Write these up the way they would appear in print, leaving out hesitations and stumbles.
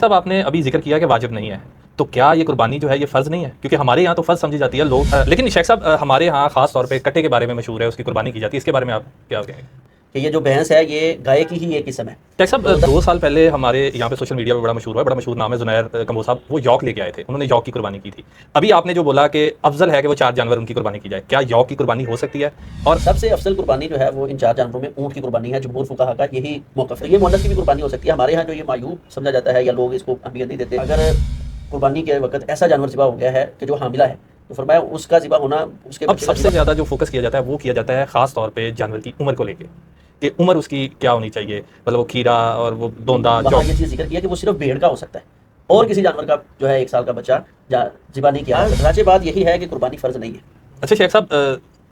صاحب آپ نے ابھی ذکر کیا کہ واجب نہیں ہے، تو کیا یہ قربانی جو ہے یہ فرض نہیں ہے؟ کیونکہ ہمارے یہاں تو فرض سمجھی جاتی ہے لوگ، لیکن شیخ صاحب ہمارے یہاں خاص طور پہ کٹے کے بارے میں مشہور ہے، اس کی قربانی کی جاتی ہے، اس کے بارے میں آپ کیا کہیں گے؟ کہ یہ جو بھینس ہے یہ گائے کی ہی ایک قسم ہے۔ شیخ صاحب 2 سال پہلے ہمارے یہاں پہ سوشل میڈیا پہ بڑا مشہور ہوا، بڑا مشہور نام ہے زنیر کمبو صاحب، وہ یوک لے کے آئے تھے، انہوں نے یوک کی قربانی کی تھی۔ ابھی آپ نے جو بولا کہ افضل ہے کہ وہ 4 جانور ان کی قربانی کی جائے، کیا یوک کی قربانی ہو سکتی ہے؟ اور سب سے افضل قربانی جو ہے وہ ان 4 جانوروں میں اونٹ کی قربانی ہے، جمہور فقہا کا یہی موقف ہے۔ یہ مؤنث کی بھی قربانی ہو سکتی ہے، ہمارے ہاں جو یہ معیوب سمجھا جاتا ہے یا لوگ اس کو اہمیت نہیں دیتے، اگر قربانی کے وقت ایسا جانور ذبح ہو گیا ہے کہ جو حاملہ ہے تو فرمایا اس کا ذبح ہونا اس کے اب سب سے زیادہ جو فوکس کیا جاتا ہے وہ کیا جاتا ہے خاص طور پہ جانور کی عمر کو لے کے، کہ عمر اس کی کیا ہونی چاہیے، مطلب وہ کھیرا اور وہ دوندا وہاں یہ چیز ذکر کیا کہ وہ صرف بھیڑ کا ہو سکتا ہے اور کسی جانور کا جو ہے 1 سال کا بچہ ذبح نہیں کیا۔ راجع بات یہی ہے کہ قربانی فرض نہیں ہے۔ اچھا شیخ صاحب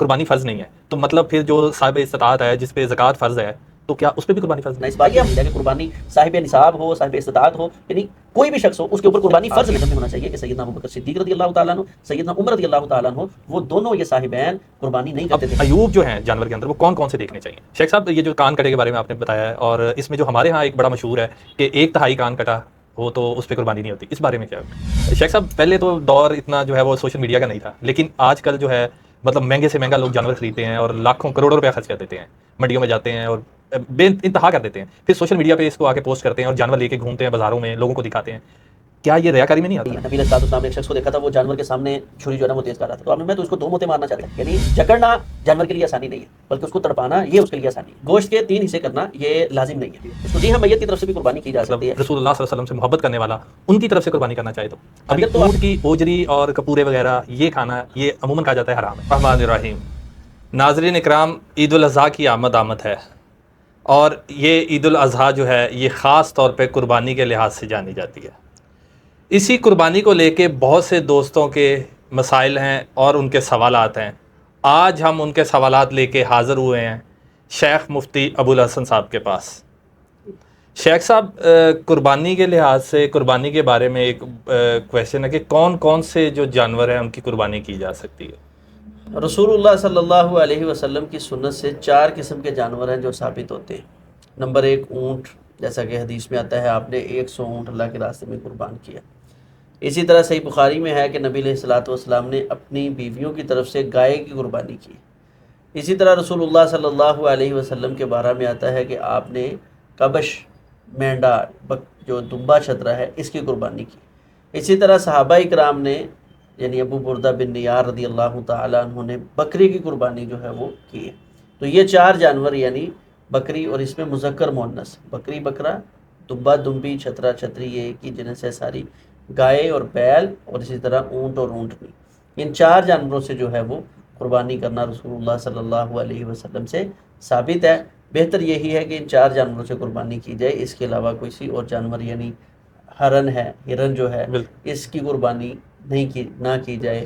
قربانی فرض نہیں ہے تو مطلب پھر جو صاحب استطاعت ہے جس پہ زکوٰۃ فرض ہے تو کیا اس پہ بھی قربانی فرض نہ نہیں؟ اس بات یہ ہے کہ قربانی صاحب نصاب ہو، صاحب استطاعت ہو، یعنی کوئی بھی شخص ہو اس کے اوپر قربانی فرض نہیں ہونا چاہیے کہ سیدنا ابوبکر صدیق رضی اللہ تعالیٰ عنہ، سیدنا عمر رضی اللہ تعالیٰ عنہ، وہ دونوں یہ صاحبین قربانی نہیں اب کرتے تھے۔ عیوب جو ہیں جانور کے اندر وہ کون کون سے دیکھنے چاہیے؟ شیخ صاحب یہ جو کان کٹے کے بارے میں آپ نے بتایا ہے، اور اس میں جو ہمارے ہاں ایک بڑا مشہور ہے کہ 1/3 کان کٹا ہو تو اس پہ قربانی نہیں ہوتی، اس بارے میں کیا ہے؟ شیخ صاحب پہلے تو دور اتنا جو ہے وہ سوشل میڈیا کا نہیں تھا، لیکن آج کل جو ہے مطلب مہنگے سے مہنگا لوگ جانور خریدتے ہیں اور لاکھوں کروڑوں روپیہ خرچ کر دیتے ہیں، منڈیوں میں جاتے ہیں اور بے انتہا کر دیتے ہیں، پھر سوشل میڈیا پہ اس کو آ کے پوسٹ کرتے ہیں اور جانور لے کے گھومتے ہیں بازاروں میں، لوگوں کو دکھاتے ہیں۔ کیا یہ ریاکاری میں نہیں آتا؟ نبی علیہ السلام نے ایک شخص کو دیکھا تھا، وہ جانور کے سامنے چھری جو ہے نا وہ تیز کر رہا تھا، تو آپ نے میں تو اس کو 2 موتے مارنا چاہتا ہے، یعنی جکڑنا جانور کے لیے آسانی نہیں ہے بلکہ اس کو تڑپانا یہ اس کے لیے آسانی ہے۔ گوشت کے 3 حصے کرنا یہ لازم نہیں ہے، اس کو جی ہاں میت کی طرف سے بھی قربانی کی جا سکتی ہے۔ رسول اللہ صلی اللہ علیہ وسلم سے محبت کرنے والا ان کی طرف سے قربانی کرنا چاہے تو ابھی اگر تو اونٹ کی اوجری اور کپورے وغیرہ یہ کھانا یہ عموماً کہا جاتا ہے حرام ہے۔ الرحمن الرحیم، ناظرین اکرام، عید الاضحیٰ کی آمد ہے، اور یہ عید الاضحیٰ جو ہے یہ خاص طور پہ قربانی کے لحاظ سے جانی جاتی ہے۔ اسی قربانی کو لے کے بہت سے دوستوں کے مسائل ہیں اور ان کے سوالات ہیں۔ آج ہم ان کے سوالات لے کے حاضر ہوئے ہیں شیخ مفتی ابو الحسن صاحب کے پاس۔ شیخ صاحب قربانی کے لحاظ سے قربانی کے بارے میں ایک کویشچن ہے کہ کون کون سے جو جانور ہیں ان کی قربانی کی جا سکتی ہے؟ رسول اللہ صلی اللہ علیہ وسلم کی سنت سے 4 قسم کے جانور ہیں جو ثابت ہوتے ہیں۔ نمبر 1 اونٹ، جیسا کہ حدیث میں آتا ہے آپ نے 100 اونٹ اللہ کے راستے میں قربان کیا۔ اسی طرح صحیح بخاری میں ہے کہ نبی علیہ الصلوۃ والسلام نے اپنی بیویوں کی طرف سے گائے کی قربانی کی۔ اسی طرح رسول اللہ صلی اللہ علیہ وسلم کے بارے میں آتا ہے کہ آپ نے کبش، مینڈا، جو دمبا چھترا ہے اس کی قربانی کی۔ اسی طرح صحابہ اکرام نے یعنی ابو بردہ بن نیار رضی اللہ تعالیٰ عنہ نے بکری کی قربانی جو ہے وہ کی ہے۔ تو یہ 4 جانور یعنی بکری، اور اس میں مذکر مؤنث، بکری بکرا، دمبا دمبی، چھترا چھتری، یہ ایک ہی جنس ہے ساری، گائے اور بیل، اور اسی طرح اونٹ اور اونٹنی، ان 4 جانوروں سے جو ہے وہ قربانی کرنا رسول اللہ صلی اللہ علیہ وسلم سے ثابت ہے۔ بہتر یہی ہے کہ ان 4 جانوروں سے قربانی کی جائے، اس کے علاوہ کوئی اور جانور یعنی ہرن جو ہے اس کی قربانی نہ کی جائے۔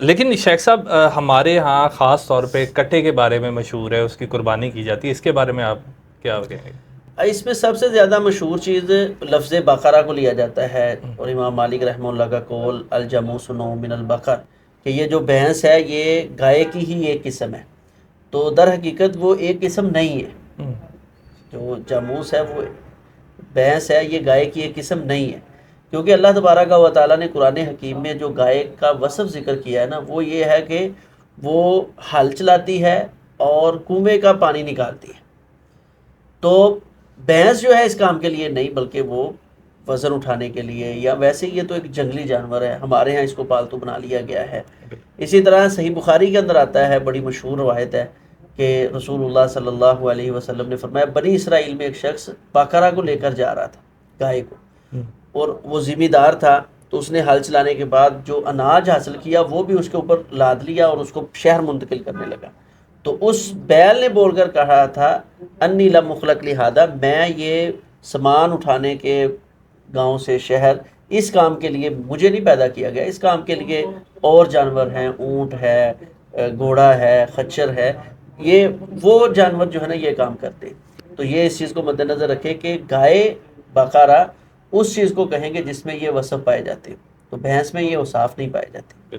لیکن شیخ صاحب ہمارے ہاں خاص طور پہ کٹے کے بارے میں مشہور ہے، اس کی قربانی کی جاتی ہے، اس کے بارے میں آپ کیا کہیں گے؟ اس میں سب سے زیادہ مشہور چیز لفظ بقرہ کو لیا جاتا ہے، اور امام مالک رحمہ اللہ کا قول الجموس نوع من البقر، کہ یہ جو بھینس ہے یہ گائے کی ہی ایک قسم ہے۔ تو در حقیقت وہ ایک قسم نہیں ہے، جو جاموس ہے وہ بھینس ہے، یہ گائے کی ایک قسم نہیں ہے، کیونکہ اللہ تبارک و تعالیٰ نے قرآن حکیم میں جو گائے کا وصف ذکر کیا ہے نا وہ یہ ہے کہ وہ ہل چلاتی ہے اور کنویں کا پانی نکالتی ہے۔ تو بھینس جو ہے اس کام کے لیے نہیں، بلکہ وہ وزن اٹھانے کے لیے، یا ویسے یہ تو ایک جنگلی جانور ہے، ہمارے ہاں اس کو پالتو بنا لیا گیا ہے۔ اسی طرح صحیح بخاری کے اندر آتا ہے، بڑی مشہور روایت ہے کہ رسول اللہ صلی اللہ علیہ وسلم نے فرمایا بنی اسرائیل میں ایک شخص بقرہ کو لے کر جا رہا تھا، گائے کو، اور وہ ذمہ دار تھا، تو اس نے ہل چلانے کے بعد جو اناج حاصل کیا وہ بھی اس کے اوپر لاد لیا اور اس کو شہر منتقل کرنے لگا۔ تو اس بیل نے بول کر کہا تھا انی لم اخلق لہذا، میں یہ سامان اٹھانے کے گاؤں سے شہر اس کام کے لیے مجھے نہیں پیدا کیا گیا، اس کام کے لیے اور جانور ہیں، اونٹ ہے، گھوڑا ہے، خچر ہے، یہ وہ جانور جو ہے نا یہ کام کرتے۔ تو یہ اس چیز کو مد نظر رکھے کہ گائے بقرہ اس چیز کو کہیں گے جس میں یہ وصف پائے جاتے، تو بھینس میں یہ اوصاف نہیں پائے جاتے۔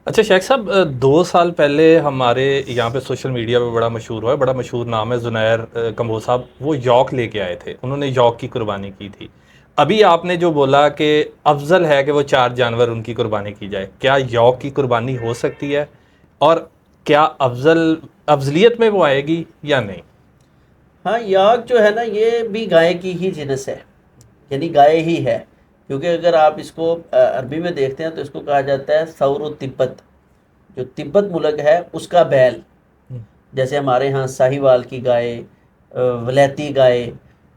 اچھا شیخ صاحب 2 سال پہلے ہمارے یہاں پہ سوشل میڈیا پہ بڑا مشہور ہوا ہے، بڑا مشہور نام ہے زنیر کمبو صاحب، وہ یوک لے کے آئے تھے، انہوں نے یوک کی قربانی کی تھی۔ ابھی آپ نے جو بولا کہ افضل ہے کہ وہ 4 جانور ان کی قربانی کی جائے، کیا یوک کی قربانی ہو سکتی ہے؟ اور کیا افضلیت میں وہ آئے گی یا نہیں؟ ہاں، یاک جو ہے نا یہ بھی گائے کی ہی جنس ہے، یعنی گائے ہی ہے، کیونکہ اگر آپ اس کو عربی میں دیکھتے ہیں تو اس کو کہا جاتا ہے ثور التبت، جو تبت ملک ہے اس کا بیل، جیسے ہمارے ہاں ساہی وال کی گائے، ولیتی گائے،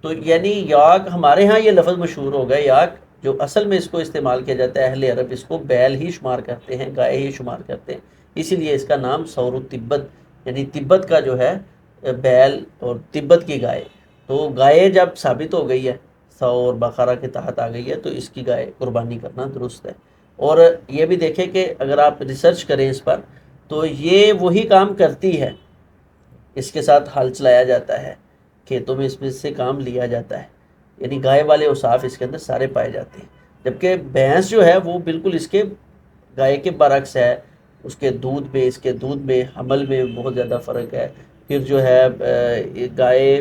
تو یعنی یاک ہمارے ہاں یہ لفظ مشہور ہو گیا یاک، جو اصل میں اس کو استعمال کیا جاتا ہے اہل عرب اس کو بیل ہی شمار کرتے ہیں، گائے ہی شمار کرتے ہیں، اسی لیے اس کا نام ثور التبت، یعنی تبت کا جو ہے بیل اور تبت کی گائے، تو گائے جب ثابت ہو گئی ہے ثور بقرہ کے تحت آ گئی ہے تو اس کی گائے قربانی کرنا درست ہے۔ اور یہ بھی دیکھیں کہ اگر آپ ریسرچ کریں اس پر تو یہ وہی کام کرتی ہے، اس کے ساتھ ہل چلایا جاتا ہے، کھیتوں میں اس میں سے کام لیا جاتا ہے، یعنی گائے والے اوصاف اس کے اندر سارے پائے جاتے ہیں، جبکہ بھینس جو ہے وہ بالکل اس کے گائے کے برعکس ہے، اس کے دودھ میں اس کے دودھ میں حمل میں بہت زیادہ فرق ہے، پھر جو ہے گائے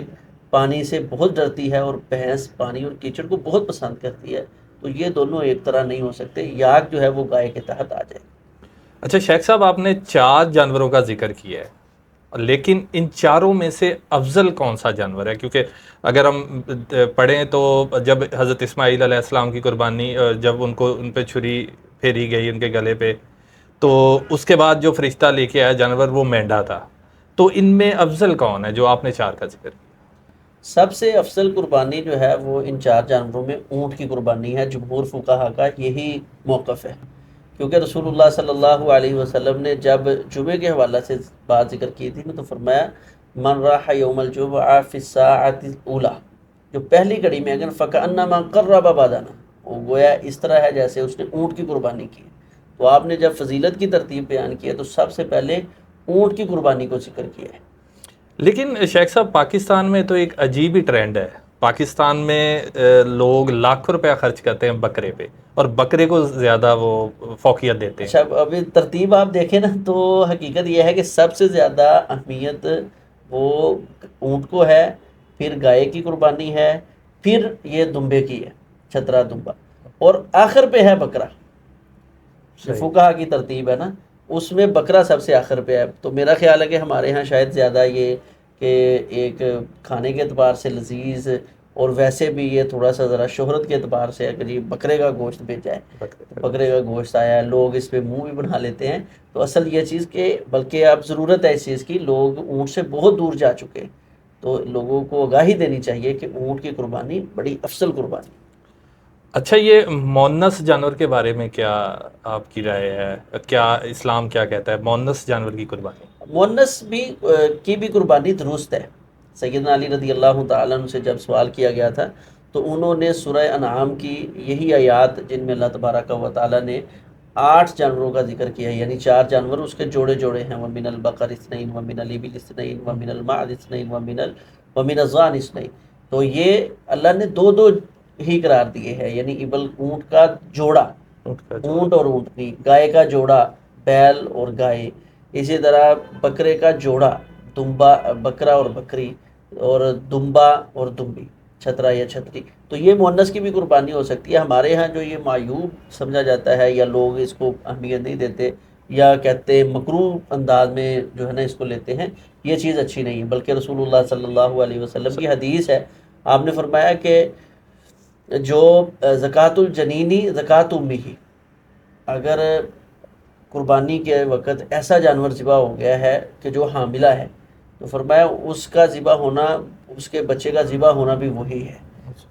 پانی سے بہت ڈرتی ہے اور بھینس پانی اور کیچڑ کو بہت پسند کرتی ہے، تو یہ دونوں ایک طرح نہیں ہو سکتے، یاک جو ہے وہ گائے کے تحت آ جائے۔ اچھا شیخ صاحب، آپ نے 4 جانوروں کا ذکر کیا ہے، لیکن ان چاروں میں سے افضل کون سا جانور ہے؟ کیونکہ اگر ہم پڑھیں تو جب حضرت اسماعیل علیہ السلام کی قربانی، جب ان پہ چھری پھیری گئی ان کے گلے پہ، تو اس کے بعد جو فرشتہ لے کے آیا جانور وہ مینڈا تھا، تو ان میں افضل کون ہے جو آپ نے 4 کا ذکر کیا؟ سب سے افضل قربانی جو ہے وہ ان 4 جانوروں میں اونٹ کی قربانی ہے، جمہور فقہا کا یہی موقف ہے، کیونکہ رسول اللہ صلی اللہ علیہ وسلم نے جب جمعے کے حوالہ سے بات ذکر کی تھی تو فرمایا من راح یوم الجمعہ فی الساعۃ الاولی، جو پہلی گھڑی میں اگر فکأنما قرب بدنہ، وہ گویا اس طرح ہے جیسے اس نے اونٹ کی قربانی کی، تو آپ نے جب فضیلت کی ترتیب بیان کی ہے تو سب سے پہلے اونٹ کی قربانی کو ذکر کیا ہے۔ لیکن شیخ صاحب، پاکستان میں تو ایک عجیب ہی ٹرینڈ ہے، پاکستان میں لوگ لاکھوں روپیہ خرچ کرتے ہیں بکرے پہ، اور بکرے کو زیادہ وہ فوقیت دیتے ہیں۔ اچھا، ابھی ترتیب آپ دیکھیں نا تو حقیقت یہ ہے کہ سب سے زیادہ اہمیت وہ اونٹ کو ہے، پھر گائے کی قربانی ہے، پھر یہ دمبے کی ہے، چھترا دمبا، اور آخر پہ ہے بکرا، جو صحیح۔ فقہا کی ترتیب ہے نا اس میں بکرا سب سے آخر پہ ہے، تو میرا خیال ہے کہ ہمارے ہاں شاید زیادہ یہ کہ ایک کھانے کے اعتبار سے لذیذ، اور ویسے بھی یہ تھوڑا سا ذرا شہرت کے اعتبار سے اگر یہ بکرے کا گوشت بیچا ہے، بکرے کا گوشت آیا ہے، لوگ اس پہ منہ بھی بنا لیتے ہیں، تو اصل یہ چیز کہ بلکہ اب ضرورت ہے اس چیز کی، لوگ اونٹ سے بہت دور جا چکے ہیں، تو لوگوں کو آگاہی دینی چاہیے کہ اونٹ کی قربانی بڑی افضل قربانی۔ اچھا، یہ مونس جانور کے بارے میں کیا آپ کی رائے ہے؟ کیا اسلام کیا کہتا ہے مونس جانور کی قربانی؟ مونس بھی کی بھی قربانی درست ہے، سیدنا علی رضی اللہ تعالیٰ عنہ سے جب سوال کیا گیا تھا تو انہوں نے سورہ انعام کی یہی آیات جن میں اللہ تبارک و تعالیٰ نے 8 جانوروں کا ذکر کیا ہے، یعنی 4 جانور اس کے جوڑے جوڑے ہیں، وَمِنَ الْبَقَرِ اثْنَيْنِ وَمِنَ الْإِبِلِ اثْنَيْنِ وَمِنَ الْمَعْزِ اثْنَيْنِ وَمِنَ الضَّأْنِ اثْنَيْنِ، تو یہ اللہ نے 2 ہی قرار دیے ہیں، یعنی ابل اونٹ کا جوڑا، اونٹ اور اونٹنی، گائے کا جوڑا بیل اور گائے، اسی طرح بکرے کا جوڑا دمبا، بکرا اور بکری، اور دمبا اور دمبی، چھترا یا چھتری، تو یہ مونس کی بھی قربانی ہو سکتی ہے۔ ہمارے ہاں جو یہ معیوب سمجھا جاتا ہے یا لوگ اس کو اہمیت نہیں دیتے یا کہتے ہیں مکروہ انداز میں جو ہے نا اس کو لیتے ہیں، یہ چیز اچھی نہیں ہے، بلکہ رسول اللہ صلی اللہ علیہ وسلم کی حدیث ہے، آپ نے فرمایا کہ جو زکوٰۃ الجنینی زکوٰۃ امہ، اگر قربانی کے وقت ایسا جانور ذبح ہو گیا ہے کہ جو حاملہ ہے تو فرمایا اس کا ذبح ہونا، اس کے بچے کا ذبح ہونا بھی وہی ہے،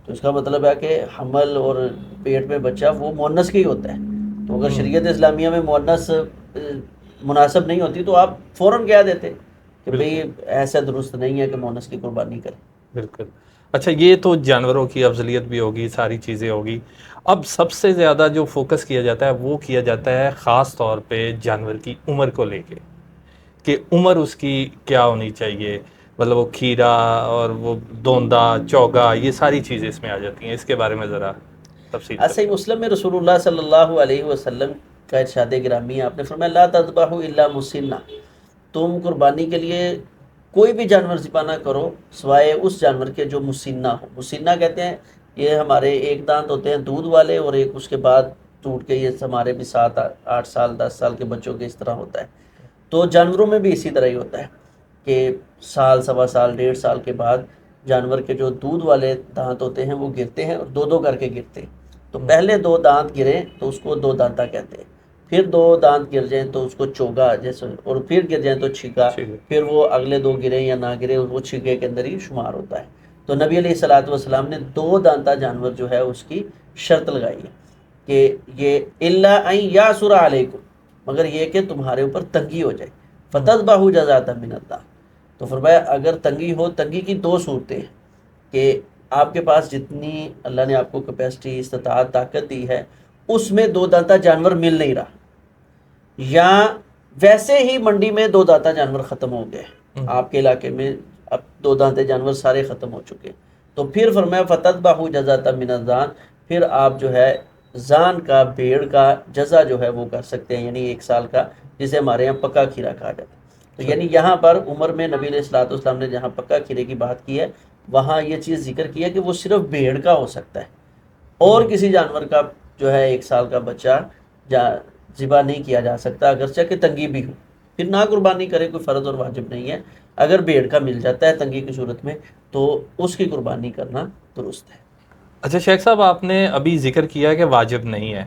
تو اس کا مطلب ہے کہ حمل اور پیٹ میں بچہ وہ مونس کا ہی ہوتا ہے، تو اگر شریعت اسلامیہ میں مونس مناسب نہیں ہوتی تو آپ فوراً کہہ دیتے کہ بھئی ایسا درست نہیں ہے کہ مونس کی قربانی کریں۔ بالکل۔ اچھا، یہ تو جانوروں کی افضلیت بھی ہوگی، ساری چیزیں ہوگی، اب سب سے زیادہ جو فوکس کیا جاتا ہے وہ کیا جاتا ہے خاص طور پہ جانور کی عمر کو لے کے، کہ عمر اس کی کیا ہونی چاہیے، مطلب وہ کھیرا اور وہ دوندا چوگا، یہ ساری چیزیں اس میں آ جاتی ہیں، اس کے بارے میں ذرا تفصیل کریں۔ صحیح مسلم میں رسول اللہ صلی اللہ علیہ وسلم کا ارشاد گرامی، آپ نے فرمایا لا تذبحوا الا مسنہ، تم قربانی کے لیے کوئی بھی جانور ذبح نہ کرو سوائے اس جانور کے جو مسنہ ہو۔ مسنہ کہتے ہیں یہ ہمارے ایک دانت ہوتے ہیں دودھ والے، اور ایک اس کے بعد ٹوٹ کے، یہ ہمارے بھی 7 8 سال 10 سال کے بچوں کے اس طرح ہوتا ہے۔ تو جانوروں میں بھی اسی طرح ہی ہوتا ہے کہ سال 1.25 سال 1.5 سال کے بعد جانور کے جو دودھ والے دانت ہوتے ہیں وہ گرتے ہیں، اور 2 2 کر کے گرتے ہیں۔ تو پہلے 2 دانت گریں تو اس کو 2 دانتا کہتے ہیں، پھر 2 دانت گر جائیں تو اس کو چوگا جیسے، اور پھر گر جائیں تو چھکا، پھر وہ اگلے 2 گریں یا نہ گریں وہ چھکے کے اندر ہی شمار ہوتا ہے۔ تو نبی علیہ الصلوۃ والسلام نے 2 دانتا جانور جو ہے اس کی شرط لگائی ہے کہ یہ الا ان یاسر علیکم، مگر یہ کہ تمہارے اوپر تنگی ہو جائے، فتذبحوا جزاۃ من اللہ۔ تو فرمایا اگر تنگی ہو، تنگی کی 2 صورتیں ہیں کہ آپ کے پاس جتنی اللہ نے آپ کو کیپیسٹی، استطاعت، طاقت دی ہے اس میں 2 دانتا جانور مل نہیں رہا، یا ویسے ہی منڈی میں 2 دانتا جانور ختم ہو گئے، آپ کے علاقے میں اب 2 دانتے جانور سارے ختم ہو چکے، تو پھر فرمایا فتذبحوا جزاۃ من الظان، پھر آپ جو ہے زان کا، بھیڑ کا جزا جو ہے وہ کر سکتے ہیں، یعنی 1 سال کا، جسے ہمارے یہاں پکا کھیرا کہا جاتا ہے۔ تو یعنی یہاں پر عمر میں نبی علیہ الصلوۃ والسلام نے جہاں پکا کھیرے کی بات کی ہے وہاں یہ چیز ذکر کی ہے کہ وہ صرف بھیڑ کا ہو سکتا ہے، اور کسی جانور کا جو ہے 1 سال کا بچہ ذبح نہیں کیا جا سکتا، اگرچہ کہ تنگی بھی ہو، پھر نہ قربانی کرے، کوئی فرض اور واجب نہیں ہے۔ اگر بھیڑ کا مل جاتا ہے تنگی کی صورت میں تو اس کی قربانی کرنا درست ہے۔ اچھا شیخ صاحب، آپ نے ابھی ذکر کیا کہ واجب نہیں ہے،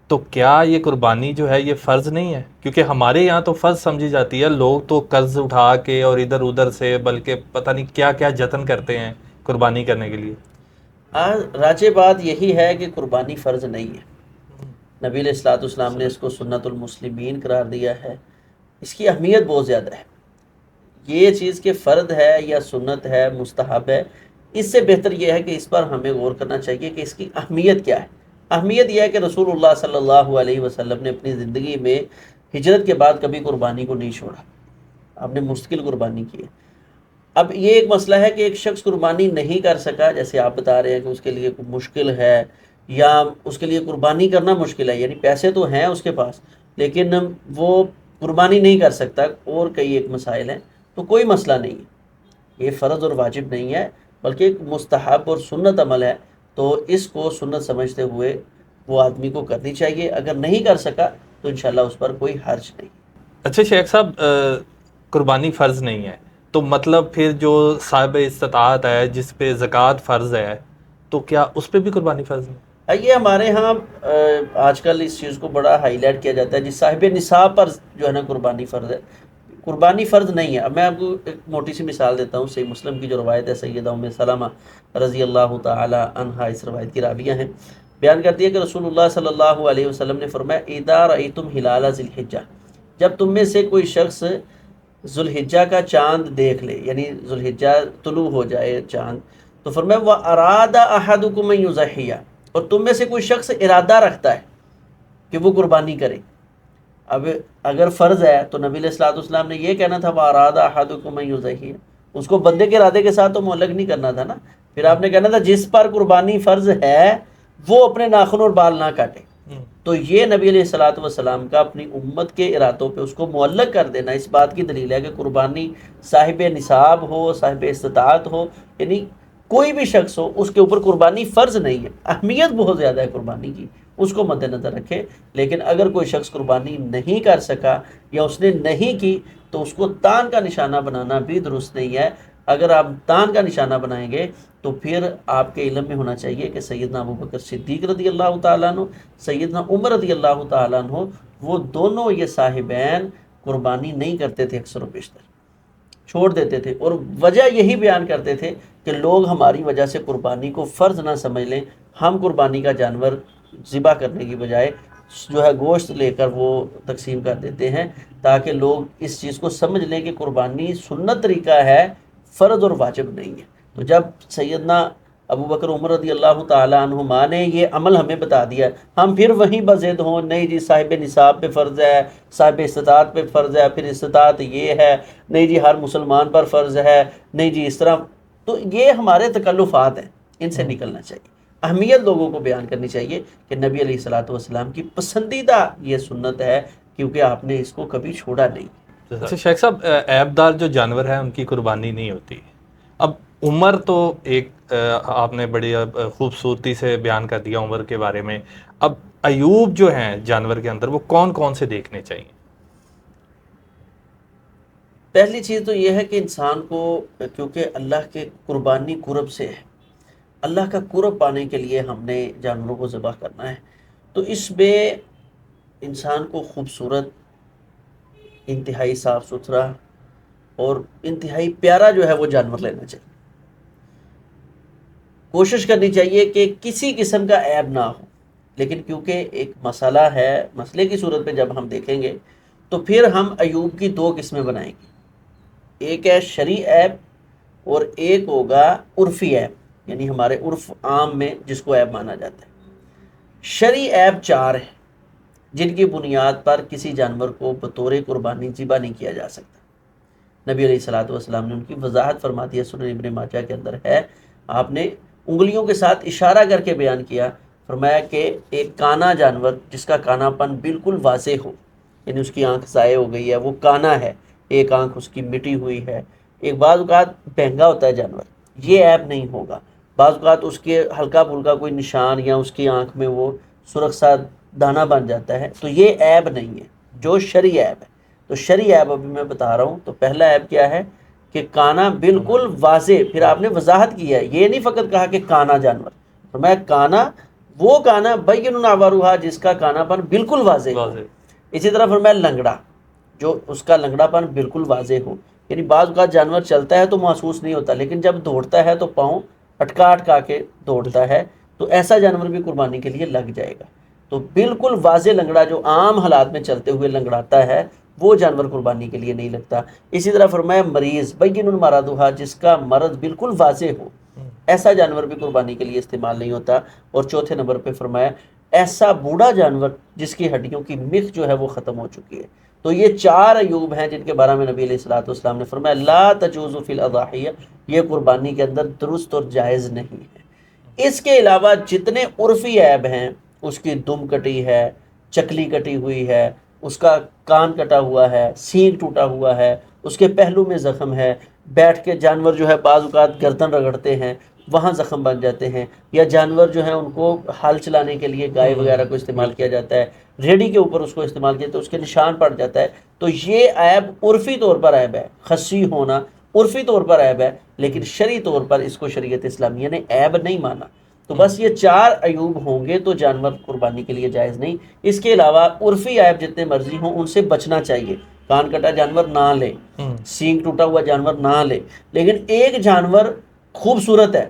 تو کیا یہ قربانی جو ہے یہ فرض نہیں ہے؟ کیونکہ ہمارے یہاں تو فرض سمجھی جاتی ہے، لوگ تو قرض اٹھا کے اور ادھر ادھر سے بلکہ پتہ نہیں کیا کیا جتن کرتے ہیں قربانی کرنے کے لیے۔ راجع بات یہی ہے کہ قربانی فرض نہیں ہے، نبی علیہ الصلوۃ والسلام نے اس کو سنت المسلمین قرار دیا ہے، اس کی اہمیت بہت زیادہ ہے۔ یہ چیز کہ فرض ہے یا سنت ہے، مستحب ہے، اس سے بہتر یہ ہے کہ اس پر ہمیں غور کرنا چاہیے کہ اس کی اہمیت کیا ہے۔ اہمیت یہ ہے کہ رسول اللہ صلی اللہ علیہ وسلم نے اپنی زندگی میں ہجرت کے بعد کبھی قربانی کو نہیں چھوڑا، آپ نے مستقل قربانی کی ہے۔ اب یہ ایک مسئلہ ہے کہ ایک شخص قربانی نہیں کر سکا، جیسے آپ بتا رہے ہیں کہ اس کے لیے مشکل ہے یا اس کے لیے قربانی کرنا مشکل ہے، یعنی پیسے تو ہیں اس کے پاس لیکن وہ قربانی نہیں کر سکتا، اور کئی ایک مسائل ہیں، تو کوئی مسئلہ نہیں ہے، یہ فرض اور واجب نہیں ہے بلکہ ایک مستحب اور سنت عمل ہے، تو اس کو سنت سمجھتے ہوئے وہ آدمی کو کرنی چاہیے، اگر نہیں کر سکا تو انشاءاللہ اس پر کوئی حرج نہیں۔ اچھا شیخ صاحب، قربانی فرض نہیں ہے تو مطلب پھر جو صاحب استطاعت ہے جس پہ زکوٰۃ فرض ہے تو کیا اس پہ بھی قربانی فرض نہیں؟ یہ ہمارے ہاں آج کل اس چیز کو بڑا ہائی لائٹ کیا جاتا ہے، جس صاحب نصاب پر جو ہے نا قربانی فرض ہے، قربانی فرض نہیں ہے۔ اب میں آپ کو ایک موٹی سی مثال دیتا ہوں، صحیح مسلم کی جو روایت ہے، سیدہ ام سلمہ رضی اللہ تعالی عنہا اس روایت کی راویہ ہیں، بیان کرتی ہے کہ رسول اللہ صلی اللہ علیہ وسلم نے فرمایا اذا رأیتم ہلال ذی الحجہ، جب تم میں سے کوئی شخص ذوالحجہ کا چاند دیکھ لے، یعنی ذوالحجہ طلوع ہو جائے چاند، تو فرمایا وَأَرَادَ أَحَدُكُمْ أَن يُضَحِّيَ، اور تم میں سے کوئی شخص ارادہ رکھتا ہے کہ وہ قربانی کرے۔ اب اگر فرض ہے تو نبی علیہ الصلوۃ والسلام نے یہ کہنا تھا وَأَرَادَ أَحَدُكُمْ أَن يُضَحِّيَ، اس کو بندے کے ارادے کے ساتھ تو معلق نہیں کرنا تھا نا، پھر آپ نے کہنا تھا جس پر قربانی فرض ہے وہ اپنے ناخن اور بال نہ کاٹے۔ تو یہ نبی علیہ الصلوۃ والسلام کا اپنی امت کے ارادوں پہ اس کو معلق کر دینا اس بات کی دلیل ہے کہ قربانی صاحب نصاب ہو، صاحب استطاعت ہو، یعنی کوئی بھی شخص ہو، اس کے اوپر قربانی فرض نہیں ہے۔ اہمیت بہت زیادہ ہے قربانی کی، اس کو مد نظر رکھے، لیکن اگر کوئی شخص قربانی نہیں کر سکا یا اس نے نہیں کی تو اس کو تان کا نشانہ بنانا بھی درست نہیں ہے۔ اگر آپ تان کا نشانہ بنائیں گے تو پھر آپ کے علم میں ہونا چاہیے کہ سیدنا ابوبکر صدیق رضی اللہ تعالیٰ عنہ، سیدنا عمر رضی اللہ تعالیٰ عنہ، وہ دونوں یہ صاحبین قربانی نہیں کرتے تھے، اکثر و بیشتر چھوڑ دیتے تھے، اور وجہ یہی بیان کرتے تھے کہ لوگ ہماری وجہ سے قربانی کو فرض نہ سمجھ لیں، ہم قربانی کا جانور ذبح کرنے کی بجائے جو ہے گوشت لے کر وہ تقسیم کر دیتے ہیں، تاکہ لوگ اس چیز کو سمجھ لیں کہ قربانی سنت طریقہ ہے، فرض اور واجب نہیں ہے۔ تو جب سیدنا ابوبکر عمر رضی اللہ تعالیٰ عنہما نے یہ عمل ہمیں بتا دیا، ہم پھر وہیں بزد ہوں، نہیں جی صاحب نصاب پہ فرض ہے، صاحب استطاعت پہ فرض ہے، پھر استطاعت یہ ہے، نہیں جی ہر مسلمان پر فرض ہے، نہیں جی اس طرح، تو یہ ہمارے تکلفات ہیں، ان سے نکلنا چاہیے۔ اہمیت لوگوں کو بیان کرنی چاہیے کہ نبی علیہ الصلوۃ والسلام کی پسندیدہ یہ سنت ہے، کیونکہ آپ نے اس کو کبھی چھوڑا نہیں۔ اچھا شیخ صاحب، عیب دار جو جانور ہیں ان کی قربانی نہیں ہوتی، اب عمر تو ایک آپ نے بڑی خوبصورتی سے بیان کر دیا عمر کے بارے میں. اب عیوب جو ہیں جانور کے اندر وہ کون کون سے دیکھنے چاہیے؟ پہلی چیز تو یہ ہے کہ انسان کو، کیونکہ اللہ کے قربانی قرب سے ہے، اللہ کا قرب پانے کے لیے ہم نے جانوروں کو ذبح کرنا ہے، تو اس میں انسان کو خوبصورت، انتہائی صاف ستھرا اور انتہائی پیارا جو ہے وہ جانور لینا چاہیے. کوشش کرنی چاہیے کہ کسی قسم کا عیب نہ ہو. لیکن کیونکہ ایک مسئلہ ہے، مسئلے کی صورت میں جب ہم دیکھیں گے تو پھر ہم عیوب کی دو قسمیں بنائیں گے. ایک ہے شرعی عیب اور ایک ہوگا عرفی عیب، یعنی ہمارے عرف عام میں جس کو عیب مانا جاتا ہے. شرعی عیب 4 ہیں جن کی بنیاد پر کسی جانور کو بطور قربانی ذبح نہیں کیا جا سکتا. نبی علیہ الصلوۃ والسلام نے ان کی وضاحت فرما دی ہے، سنن ابن ماجہ کے اندر ہے. آپ نے انگلیوں کے ساتھ اشارہ کر کے بیان کیا، فرمایا کہ ایک کانا جانور جس کا کانا پن بالکل واضح ہو، یعنی اس کی آنکھ ضائع ہو گئی ہے، وہ کانا ہے، ایک آنکھ اس کی مٹی ہوئی ہے. ایک بعض اوقات بہنگا ہوتا ہے جانور، یہ عیب نہیں ہوگا. بعض اوقات اس کے ہلکا پھلکا کوئی نشان یا اس کی آنکھ میں وہ سرخ سا دانہ بن جاتا ہے، تو یہ عیب نہیں ہے جو شرعی عیب ہے. تو شرعی عیب ابھی میں بتا رہا ہوں. تو پہلا عیب کیا ہے کہ کانا بالکل واضح. پھر آپ نے وضاحت کی ہے، یہ نہیں فقط کہا کہ کانا جانور، فرمایا کانا وہ کانا بین عورھا جس کا کانا پن بالکل واضح ہو. اسی طرح فرمایا لنگڑا، جو اس کا لنگڑا پن بالکل واضح ہو. یعنی بعض اوقات جانور چلتا ہے تو محسوس نہیں ہوتا، لیکن جب دوڑتا ہے تو پاؤں اٹکا اٹکا کے دوڑتا ہے، تو ایسا جانور بھی قربانی کے لیے لگ جائے گا. تو بالکل واضح لنگڑا جو عام حالات میں چلتے ہوئے لنگڑاتا ہے وہ جانور قربانی کے لیے نہیں لگتا. اسی طرح فرمایا مریض بین المرادھا جس کا مرض بالکل واضح ہو، ایسا جانور بھی قربانی کے لیے استعمال نہیں ہوتا. اور چوتھے نمبر پہ فرمایا ایسا بوڑھا جانور جس کی ہڈیوں کی مخ جو ہے وہ ختم ہو چکی ہے. تو یہ 4 عیوب ہیں جن کے بارے میں نبی علیہ الصلوۃ والسلام نے فرمایا لا تجوز فی الاضاحیہ، یہ قربانی کے اندر درست اور جائز نہیں ہے. اس کے علاوہ جتنے عرفی عیب ہیں، اس کی دم کٹی ہے، چکلی کٹی ہوئی ہے، اس کا کان کٹا ہوا ہے، سینگ ٹوٹا ہوا ہے، اس کے پہلو میں زخم ہے، بیٹھ کے جانور جو ہے بعض اوقات گردن رگڑتے ہیں وہاں زخم بن جاتے ہیں، یا جانور جو ہیں ان کو ہل چلانے کے لیے گائے وغیرہ کو استعمال کیا جاتا ہے، ریڑھی کے اوپر اس کو استعمال کیا تو اس کے نشان پڑ جاتا ہے. تو یہ عیب عرفی طور پر عیب ہے، خصی ہونا عرفی طور پر عیب ہے، لیکن شرعی طور پر اس کو شریعت اسلامیہ نے عیب نہیں مانا. تو بس یہ 4 عیوب ہوں گے تو جانور قربانی کے لیے جائز نہیں. اس کے علاوہ عرفی عیب جتنے مرضی ہوں ان سے بچنا چاہیے. کان کٹا جانور نہ لے، سینگ ٹوٹا ہوا جانور نہ لے. لیکن ایک جانور خوبصورت ہے،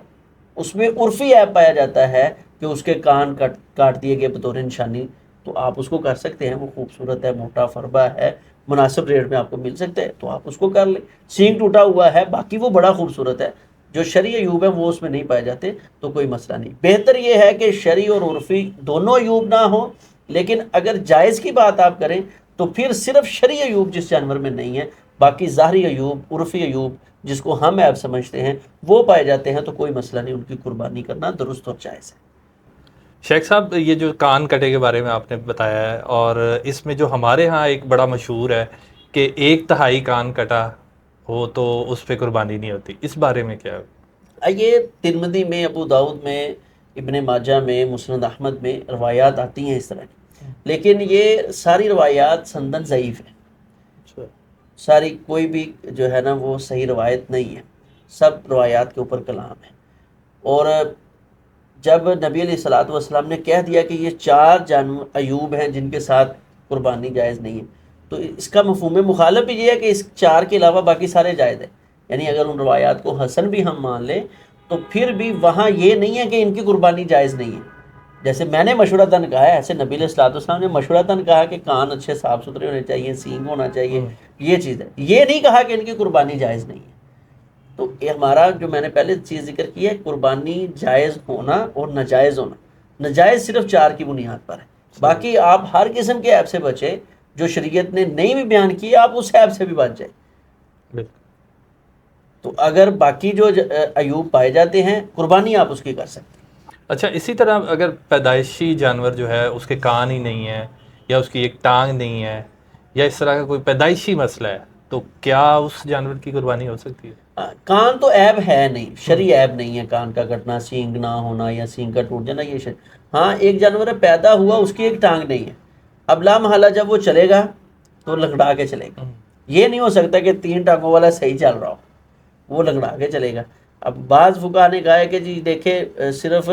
اس میں عرفی عیب پایا جاتا ہے کہ اس کے کان کاٹ دیے گئے بطور نشانی، تو آپ اس کو کر سکتے ہیں. وہ خوبصورت ہے، موٹا فربا ہے، مناسب ریٹ میں آپ کو مل سکتا ہے تو آپ اس کو کر لیں. سینگ ٹوٹا ہوا ہے، باقی وہ بڑا خوبصورت ہے، جو شرعی عیوب ہیں وہ اس میں نہیں پائے جاتے تو کوئی مسئلہ نہیں. بہتر یہ ہے کہ شرعی اور عرفی دونوں عیوب نہ ہوں، لیکن اگر جائز کی بات آپ کریں تو پھر صرف شرعی عیوب جس جانور میں نہیں ہے، باقی ظاہری عیوب، عرفی عیوب جس کو ہم عیب سمجھتے ہیں وہ پائے جاتے ہیں تو کوئی مسئلہ نہیں، ان کی قربانی کرنا درست اور جائز ہے. شیخ صاحب یہ جو کان کٹے کے بارے میں آپ نے بتایا ہے، اور اس میں جو ہمارے ہاں ایک بڑا مشہور ہے کہ 1/3 کان کٹا ہو تو اس پہ قربانی نہیں ہوتی، اس بارے میں کیا ہے؟ یہ ترمذی میں، ابو داؤد میں، ابن ماجہ میں، مسند احمد میں روایات آتی ہیں اس طرح کی، لیکن یہ ساری روایات سندن ضعیف ہیں. ساری کوئی بھی جو ہے نا وہ صحیح روایت نہیں ہے، سب روایات کے اوپر کلام ہے. اور جب نبی علیہ الصلوۃ والسلام نے کہہ دیا کہ یہ 4 عیوب ہیں جن کے ساتھ قربانی جائز نہیں ہے، تو اس کا مفہوم مخالف بھی یہ ہے کہ اس 4 کے علاوہ باقی سارے جائز ہیں. یعنی اگر ان روایات کو حسن بھی ہم مان لیں تو پھر بھی وہاں یہ نہیں ہے کہ ان کی قربانی جائز نہیں ہے. جیسے میں نے مشورتاً کہا ہے، ایسے نبی علیہ الصلوۃ والسلام نے مشورتاً کہا کہ کان اچھے صاف ستھرے ہونے چاہیے، سینگ ہونا چاہیے، یہ چیز ہے. یہ نہیں کہا کہ ان کی قربانی جائز نہیں ہے. تو یہ ہمارا جو میں نے پہلے چیز ذکر کی ہے، قربانی جائز ہونا اور ناجائز ہونا. ناجائز صرف 4 کی بنیاد پر ہے، باقی آپ ہر قسم کے عیب سے بچے جو شریعت نے نہیں بھی بیان کی، آپ اس عیب سے بھی بچ جائیں. تو اگر باقی جو عیوب پائے جاتے ہیں قربانی آپ اس کی کر سکتے ہیں. اچھا، اسی طرح اگر پیدائشی جانور جو ہے اس کے کان ہی نہیں ہے، یا اس کی ایک ٹانگ نہیں ہے، یا اس طرح کا کوئی پیدائشی مسئلہ ہے، تو کیا اس جانور کی قربانی ہو سکتی ہے؟ کان تو عیب ہے نہیں، شرعی عیب نہیں ہے کان کا کٹنا، سینگ نہ ہونا یا سینگ کا ٹوٹ جانا، یہ ہاں ایک جانور پیدا ہوا اس کی ایک ٹانگ نہیں ہے، اب لامحالہ جب وہ چلے گا تو لنگڑا کے چلے گا، یہ نہیں ہو سکتا کہ 3 ٹانگوں والا صحیح چل رہا ہو، وہ لنگڑا کے چلے گا۔ اب بعض فقہا نے کہا ہے کہ جی دیکھیں صرف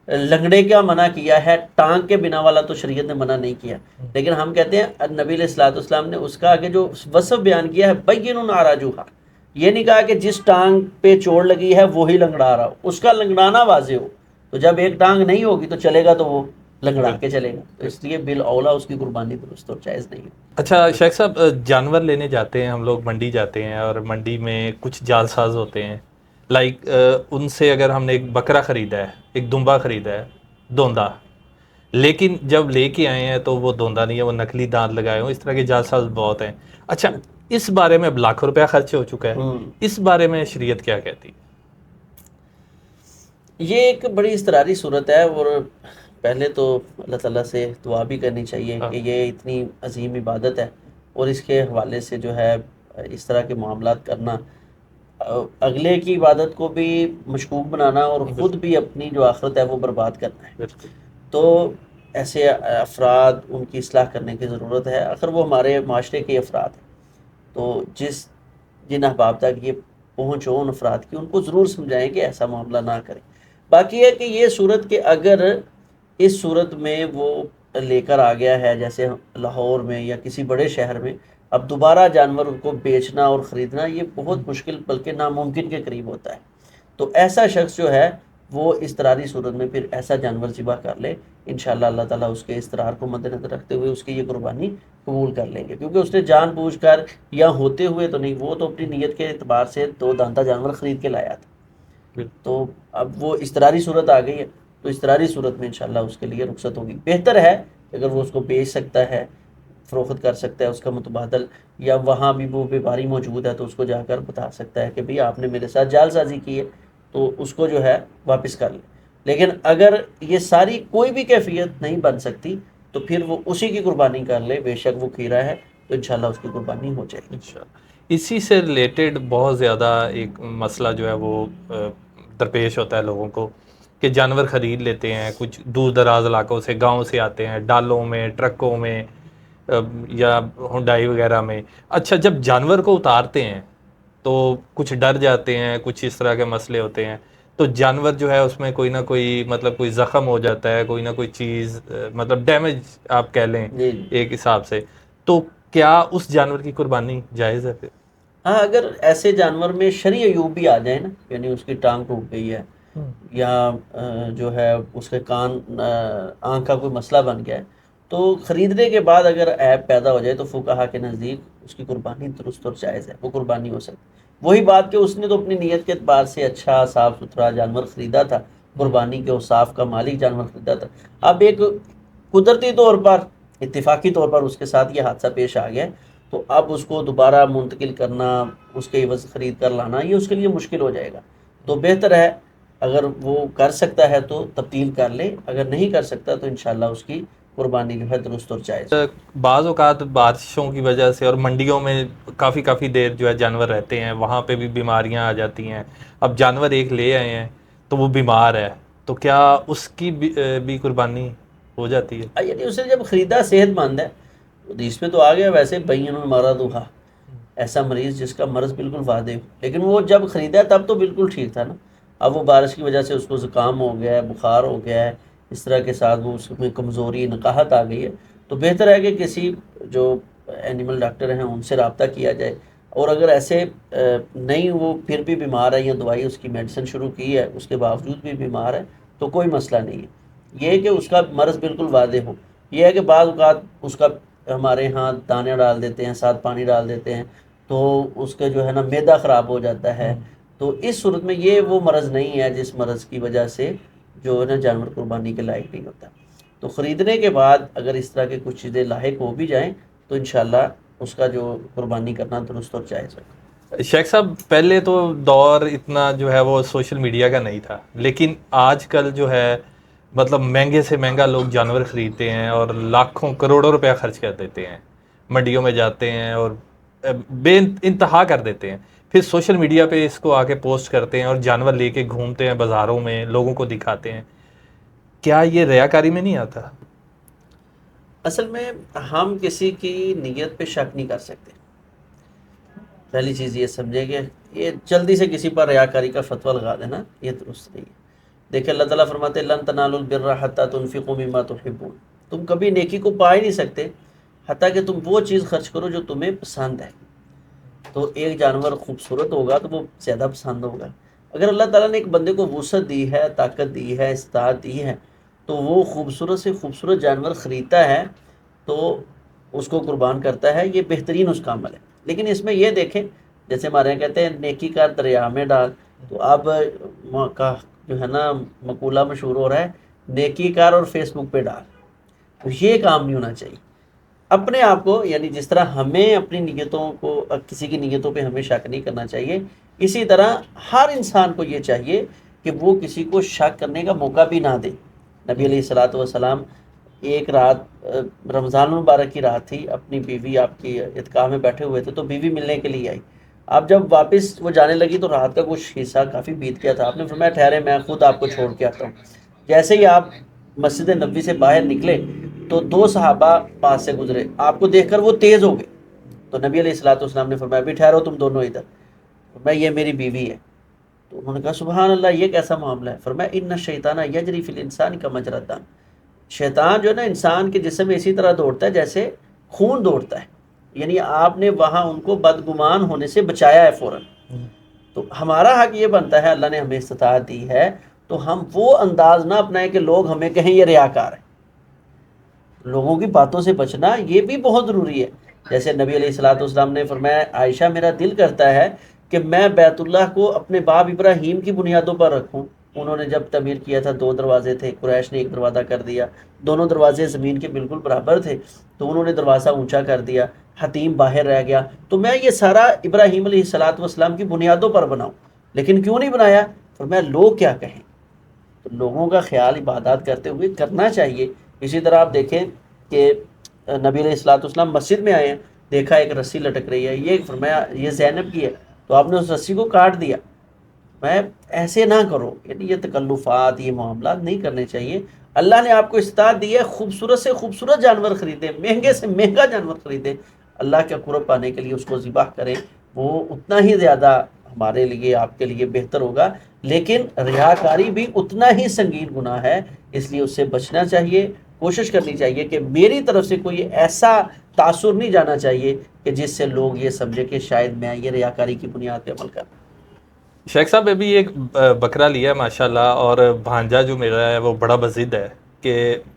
لنگڑے کا منع کیا ہے، ٹانگ کے بنا والا تو شریعت نے منع نہیں کیا، لیکن ہم کہتے ہیں نبی علیہ الصلوۃ والسلام نے اس کا آگے جو وصف بیان کیا ہے بین عراجوہا، یہ نہیں کہا کہ جس ٹانگ پہ چوٹ لگی ہے وہی لنگڑا رہا ہو، اس کا لنگڑانا واضح ہو، تو جب ایک ٹانگ نہیں ہوگی تو چلے گا تو وہ لنگڑا کے چلے گا، تو اس لیے بالاولیٰ اس کی قربانی درست اور جائز نہیں ہے۔ اچھا شیخ صاحب، جانور لینے جاتے ہیں ہم لوگ، منڈی جاتے ہیں اور منڈی میں کچھ جال ساز ہوتے ہیں، لائک ان سے اگر ہم نے ایک بکرا خریدا ہے، ایک دمبا خریدا ہے، دوندا، لیکن جب لے کے آئے ہیں تو وہ دوندا نہیں ہے، وہ نقلی دانت لگائے ہوں، اس طرح کے جال ساز بہت ہیں۔ اچھا اس بارے میں اب لاکھوں روپیہ خرچ ہو چکا ہے، اس بارے میں شریعت کیا کہتی ہے؟ یہ ایک بڑی اضطراری صورت ہے، اور پہلے تو اللہ تعالیٰ سے دعا بھی کرنی چاہیے کہ یہ اتنی عظیم عبادت ہے، اور اس کے حوالے سے جو ہے اس طرح کے معاملات کرنا اگلے کی عبادت کو بھی مشکوک بنانا اور خود بھی اپنی جو آخرت ہے وہ برباد کرنا ہے۔ تو ایسے افراد ان کی اصلاح کرنے کی ضرورت ہے، اگر وہ ہمارے معاشرے کے افراد ہیں تو جن احباب تک یہ پہنچ ہو ان افراد کی، ان کو ضرور سمجھائیں کہ ایسا معاملہ نہ کریں۔ باقی ہے کہ یہ صورت کہ اگر اس صورت میں وہ لے کر آ گیا ہے جیسے لاہور میں یا کسی بڑے شہر میں، اب دوبارہ جانور ان کو بیچنا اور خریدنا یہ بہت مشکل بلکہ ناممکن کے قریب ہوتا ہے، تو ایسا شخص جو ہے وہ اضطراری صورت میں پھر ایسا جانور ذبح کر لے، انشاءاللہ اللہ تعالیٰ اس کے اضطرار کو مد نظر رکھتے ہوئے اس کی یہ قربانی قبول کر لیں گے، کیونکہ اس نے جان بوجھ کر یا ہوتے ہوئے تو نہیں، وہ تو اپنی نیت کے اعتبار سے 2 دانتا جانور خرید کے لایا تھا، تو اب وہ اضطراری صورت آ گئی ہے، تو اضطراری صورت میں انشاءاللہ اس کے لیے رخصت ہوگی۔ بہتر ہے اگر وہ اس کو بیچ سکتا ہے، فروخت کر سکتا ہے اس کا متبادل، یا وہاں بھی وہ بیپاری موجود ہے تو اس کو جا کر بتا سکتا ہے کہ بھئی آپ نے میرے ساتھ جال سازی کی ہے تو اس کو جو ہے واپس کر لے۔ لیکن اگر یہ ساری کوئی بھی کیفیت نہیں بن سکتی تو پھر وہ اسی کی قربانی کر لے، بے شک وہ کھیرا ہے تو انشاءاللہ اس کی قربانی ہو جائے گی انشاءاللہ۔ اسی سے ریلیٹڈ بہت زیادہ ایک مسئلہ جو ہے وہ درپیش ہوتا ہے لوگوں کو کہ جانور خرید لیتے ہیں، کچھ دور دراز علاقوں سے، گاؤں سے آتے ہیں، ڈالوں میں، ٹرکوں میں یا ہنڈائی وغیرہ میں۔ اچھا جب جانور کو اتارتے ہیں تو کچھ ڈر جاتے ہیں، کچھ اس طرح کے مسئلے ہوتے ہیں، تو جانور جو ہے اس میں کوئی نہ کوئی مطلب کوئی زخم ہو جاتا ہے، کوئی نہ کوئی چیز مطلب ڈیمیج آپ کہہ لیں ایک حساب سے، تو کیا اس جانور کی قربانی جائز ہے پھر؟ ہاں اگر ایسے جانور میں شرعی عیوب بھی آ جائیں نا، یعنی اس کی ٹانگ ٹوٹ گئی ہے یا جو ہے اس کے کان آنکھ کا کوئی مسئلہ بن گیا ہے، تو خریدنے کے بعد اگر عیب پیدا ہو جائے تو فقہا کے نزدیک اس کی قربانی درست اور جائز ہے، وہ قربانی ہو سکتی ہے۔ وہی بات کہ اس نے تو اپنی نیت کے اعتبار سے اچھا صاف ستھرا جانور خریدا تھا، قربانی کے اوصاف کا مالک جانور خریدا تھا، اب ایک قدرتی طور پر اتفاقی طور پر اس کے ساتھ یہ حادثہ پیش آ گیا ہے، تو اب اس کو دوبارہ منتقل کرنا، اس کے عوض خرید کر لانا یہ اس کے لیے مشکل ہو جائے گا، تو بہتر ہے اگر وہ کر سکتا ہے تو تبدیل کر لے، اگر نہیں کر سکتا تو انشاءاللہ اس کی قربانی جو ہے درست اور جائز۔ بعض اوقات بارشوں کی وجہ سے اور منڈیوں میں کافی دیر جو ہے جانور رہتے ہیں، وہاں پہ بھی بیماریاں آ جاتی ہیں، اب جانور ایک لے آئے ہیں تو وہ بیمار ہے، تو کیا اس کی بھی قربانی ہو جاتی ہے؟ یعنی اس نے جب خریدا صحت مند ہے، حدیث میں تو آ گیا ویسے بین المرضھا، ایسا مریض جس کا مرض بالکل واضح ہو، لیکن وہ جب خریدا تب تو بالکل ٹھیک تھا نا، اب وہ بارش کی وجہ سے اس کو زکام ہو گیا ہے، بخار ہو گیا ہے، اس طرح کے ساتھ وہ اس میں کمزوری نقاہت آ گئی ہے، تو بہتر ہے کہ کسی جو اینیمل ڈاکٹر ہیں ان سے رابطہ کیا جائے، اور اگر ایسے نہیں وہ پھر بھی بیمار ہے یا دوائی اس کی میڈیسن شروع کی ہے اس کے باوجود بھی بیمار ہے تو کوئی مسئلہ نہیں ہے، یہ کہ اس کا مرض بالکل واضح ہو۔ یہ ہے کہ بعض اوقات اس کا ہمارے ہاں دانے ڈال دیتے ہیں، ساتھ پانی ڈال دیتے ہیں تو اس کا جو ہے نا معدہ خراب ہو جاتا ہے، تو اس صورت میں یہ وہ مرض نہیں ہے جس مرض کی وجہ سے جو ہے نا جانور قربانی کے لائق نہیں ہوتا، تو خریدنے کے بعد اگر اس طرح کے کچھ چیزیں لاحق ہو بھی جائیں تو انشاءاللہ اس کا جو قربانی کرنا درست اور جائز ہے۔ شیخ صاحب پہلے تو دور اتنا جو ہے وہ سوشل میڈیا کا نہیں تھا، لیکن آج کل جو ہے مطلب مہنگے سے مہنگا لوگ جانور خریدتے ہیں اور لاکھوں کروڑوں روپیہ خرچ کر دیتے ہیں، منڈیوں میں جاتے ہیں اور بے انتہا کر دیتے ہیں، پھر سوشل میڈیا پہ اس کو آ کے پوسٹ کرتے ہیں اور جانور لے کے گھومتے ہیں بازاروں میں، لوگوں کو دکھاتے ہیں. کیا یہ ریاکاری میں نہیں آتا؟ اصل میں ہم کسی کی نیت پہ شک نہیں کر سکتے. پہلی چیز یہ سمجھے کہ یہ جلدی سے کسی پر ریاکاری کا فتویٰ لگا دینا یہ درست نہیں ہے. دیکھیں اللہ تعالیٰ فرماتے ہیں لن تنالوا البر حتیٰ تنفقوا مما تحبون. تم کبھی نیکی کو پا ہی نہیں سکتے حتیٰ کہ تم وہ چیز خرچ کرو جو تمہیں پسند ہے. تو ایک جانور خوبصورت ہوگا تو وہ زیادہ پسند ہوگا. اگر اللہ تعالیٰ نے ایک بندے کو وسعت دی ہے، طاقت دی ہے، استطاعت دی ہے، تو وہ خوبصورت سے خوبصورت جانور خریدتا ہے تو اس کو قربان کرتا ہے. یہ بہترین اس کا عمل ہے. لیکن اس میں یہ دیکھیں جیسے ہمارے یہاں کہتے ہیں نیکی کا دریا میں ڈال، تو اب کا جو ہے نا مقولہ مشہور ہو رہا ہے نیکی کار اور فیس بک پہ ڈال. تو یہ کام نہیں ہونا چاہیے. اپنے آپ کو یعنی جس طرح ہمیں اپنی نیتوں کو کسی کی نیتوں پہ ہمیں شک نہیں کرنا چاہیے، اسی طرح ہر انسان کو یہ چاہیے کہ وہ کسی کو شک کرنے کا موقع بھی نہ دے. نبی علیہ الصلوۃ والسلام ایک رات رمضان المبارک کی رات تھی، اپنی بیوی آپ کی اعتکاف میں بیٹھے ہوئے تھے تو بیوی ملنے کے لیے آئی. اب جب واپس وہ جانے لگی تو رات کا کچھ حصہ کافی بیت گیا تھا. آپ نے فرمایا ٹھہرے میں خود آپ کو چھوڑ کے آتا ہوں. جیسے ہی آپ مسجد نبوی سے باہر نکلے تو دو صحابہ پاس سے گزرے، آپ کو دیکھ کر وہ تیز ہو گئے. تو نبی علیہ الصلوۃ والسلام نے فرمایا بھی ٹھہرو تم دونوں ادھر. فرمایا یہ میری بیوی ہے. تو انہوں نے کہا سبحان اللہ یہ کیسا معاملہ ہے؟ فرمایا ان الشیطان یجری فی الانسان کما مجری الدم. شیطان جو ہے نا انسان کے جسم میں اسی طرح دوڑتا ہے جیسے خون دوڑتا ہے. یعنی آپ نے وہاں ان کو بدگمان ہونے سے بچایا ہے فوراً. تو ہمارا حق یہ بنتا ہے، اللہ نے ہمیں استطاعت دی ہے تو ہم وہ انداز نہ اپنائیں کہ لوگ ہمیں کہیں یہ ریاکار ہے. لوگوں کی باتوں سے بچنا یہ بھی بہت ضروری ہے. جیسے نبی علیہ الصلوۃ والسلام نے فرمایا عائشہ میرا دل کرتا ہے کہ میں بیت اللہ کو اپنے باپ ابراہیم کی بنیادوں پر رکھوں. انہوں نے جب تعمیر کیا تھا 2 دروازے تھے، قریش نے ایک دروازہ کر دیا، دونوں دروازے زمین کے بالکل برابر تھے تو انہوں نے دروازہ اونچا کر دیا، حتیم باہر رہ گیا. تو میں یہ سارا ابراہیم علیہ الصلوۃ والسلام کی بنیادوں پر بناؤں، لیکن کیوں نہیں بنایا؟ فرمایا لوگ کیا کہیں. تو لوگوں کا خیال عبادات کرتے ہوئے کرنا چاہیے. اسی طرح آپ دیکھیں کہ نبی علیہ الصلوۃ والسلام مسجد میں آئے ہیں، دیکھا ایک رسی لٹک رہی ہے، یہ فرمایا یہ زینب کی ہے، تو آپ نے اس رسی کو کاٹ دیا. میں ایسے نہ کرو، یعنی یہ تکلفات یہ معاملات نہیں کرنے چاہیے. اللہ نے آپ کو استطاعت دی ہے، خوبصورت سے خوبصورت جانور خریدیں، مہنگے سے مہنگا جانور خریدیں، اللہ کے قرب پانے کے لیے اس کو ذبح کریں. وہ اتنا ہی زیادہ ہمارے لیے آپ کے لیے بہتر ہوگا. لیکن ریاکاری بھی اتنا ہی سنگین گناہ ہے، اس لیے اس سے بچنا چاہیے. کوشش کرنی چاہیے کہ میری طرف سے کوئی ایسا تاثر نہیں جانا چاہیے کہ جس سے لوگ یہ سمجھے کہ شاید میں یہ ریاکاری کی بنیاد پہ عمل کر رہا ہوں. شیخ صاحب ابھی ایک بکرا لیا ہے ماشاءاللہ، اور بھانجا جو میرا ہے وہ بڑا بضد ہے کہ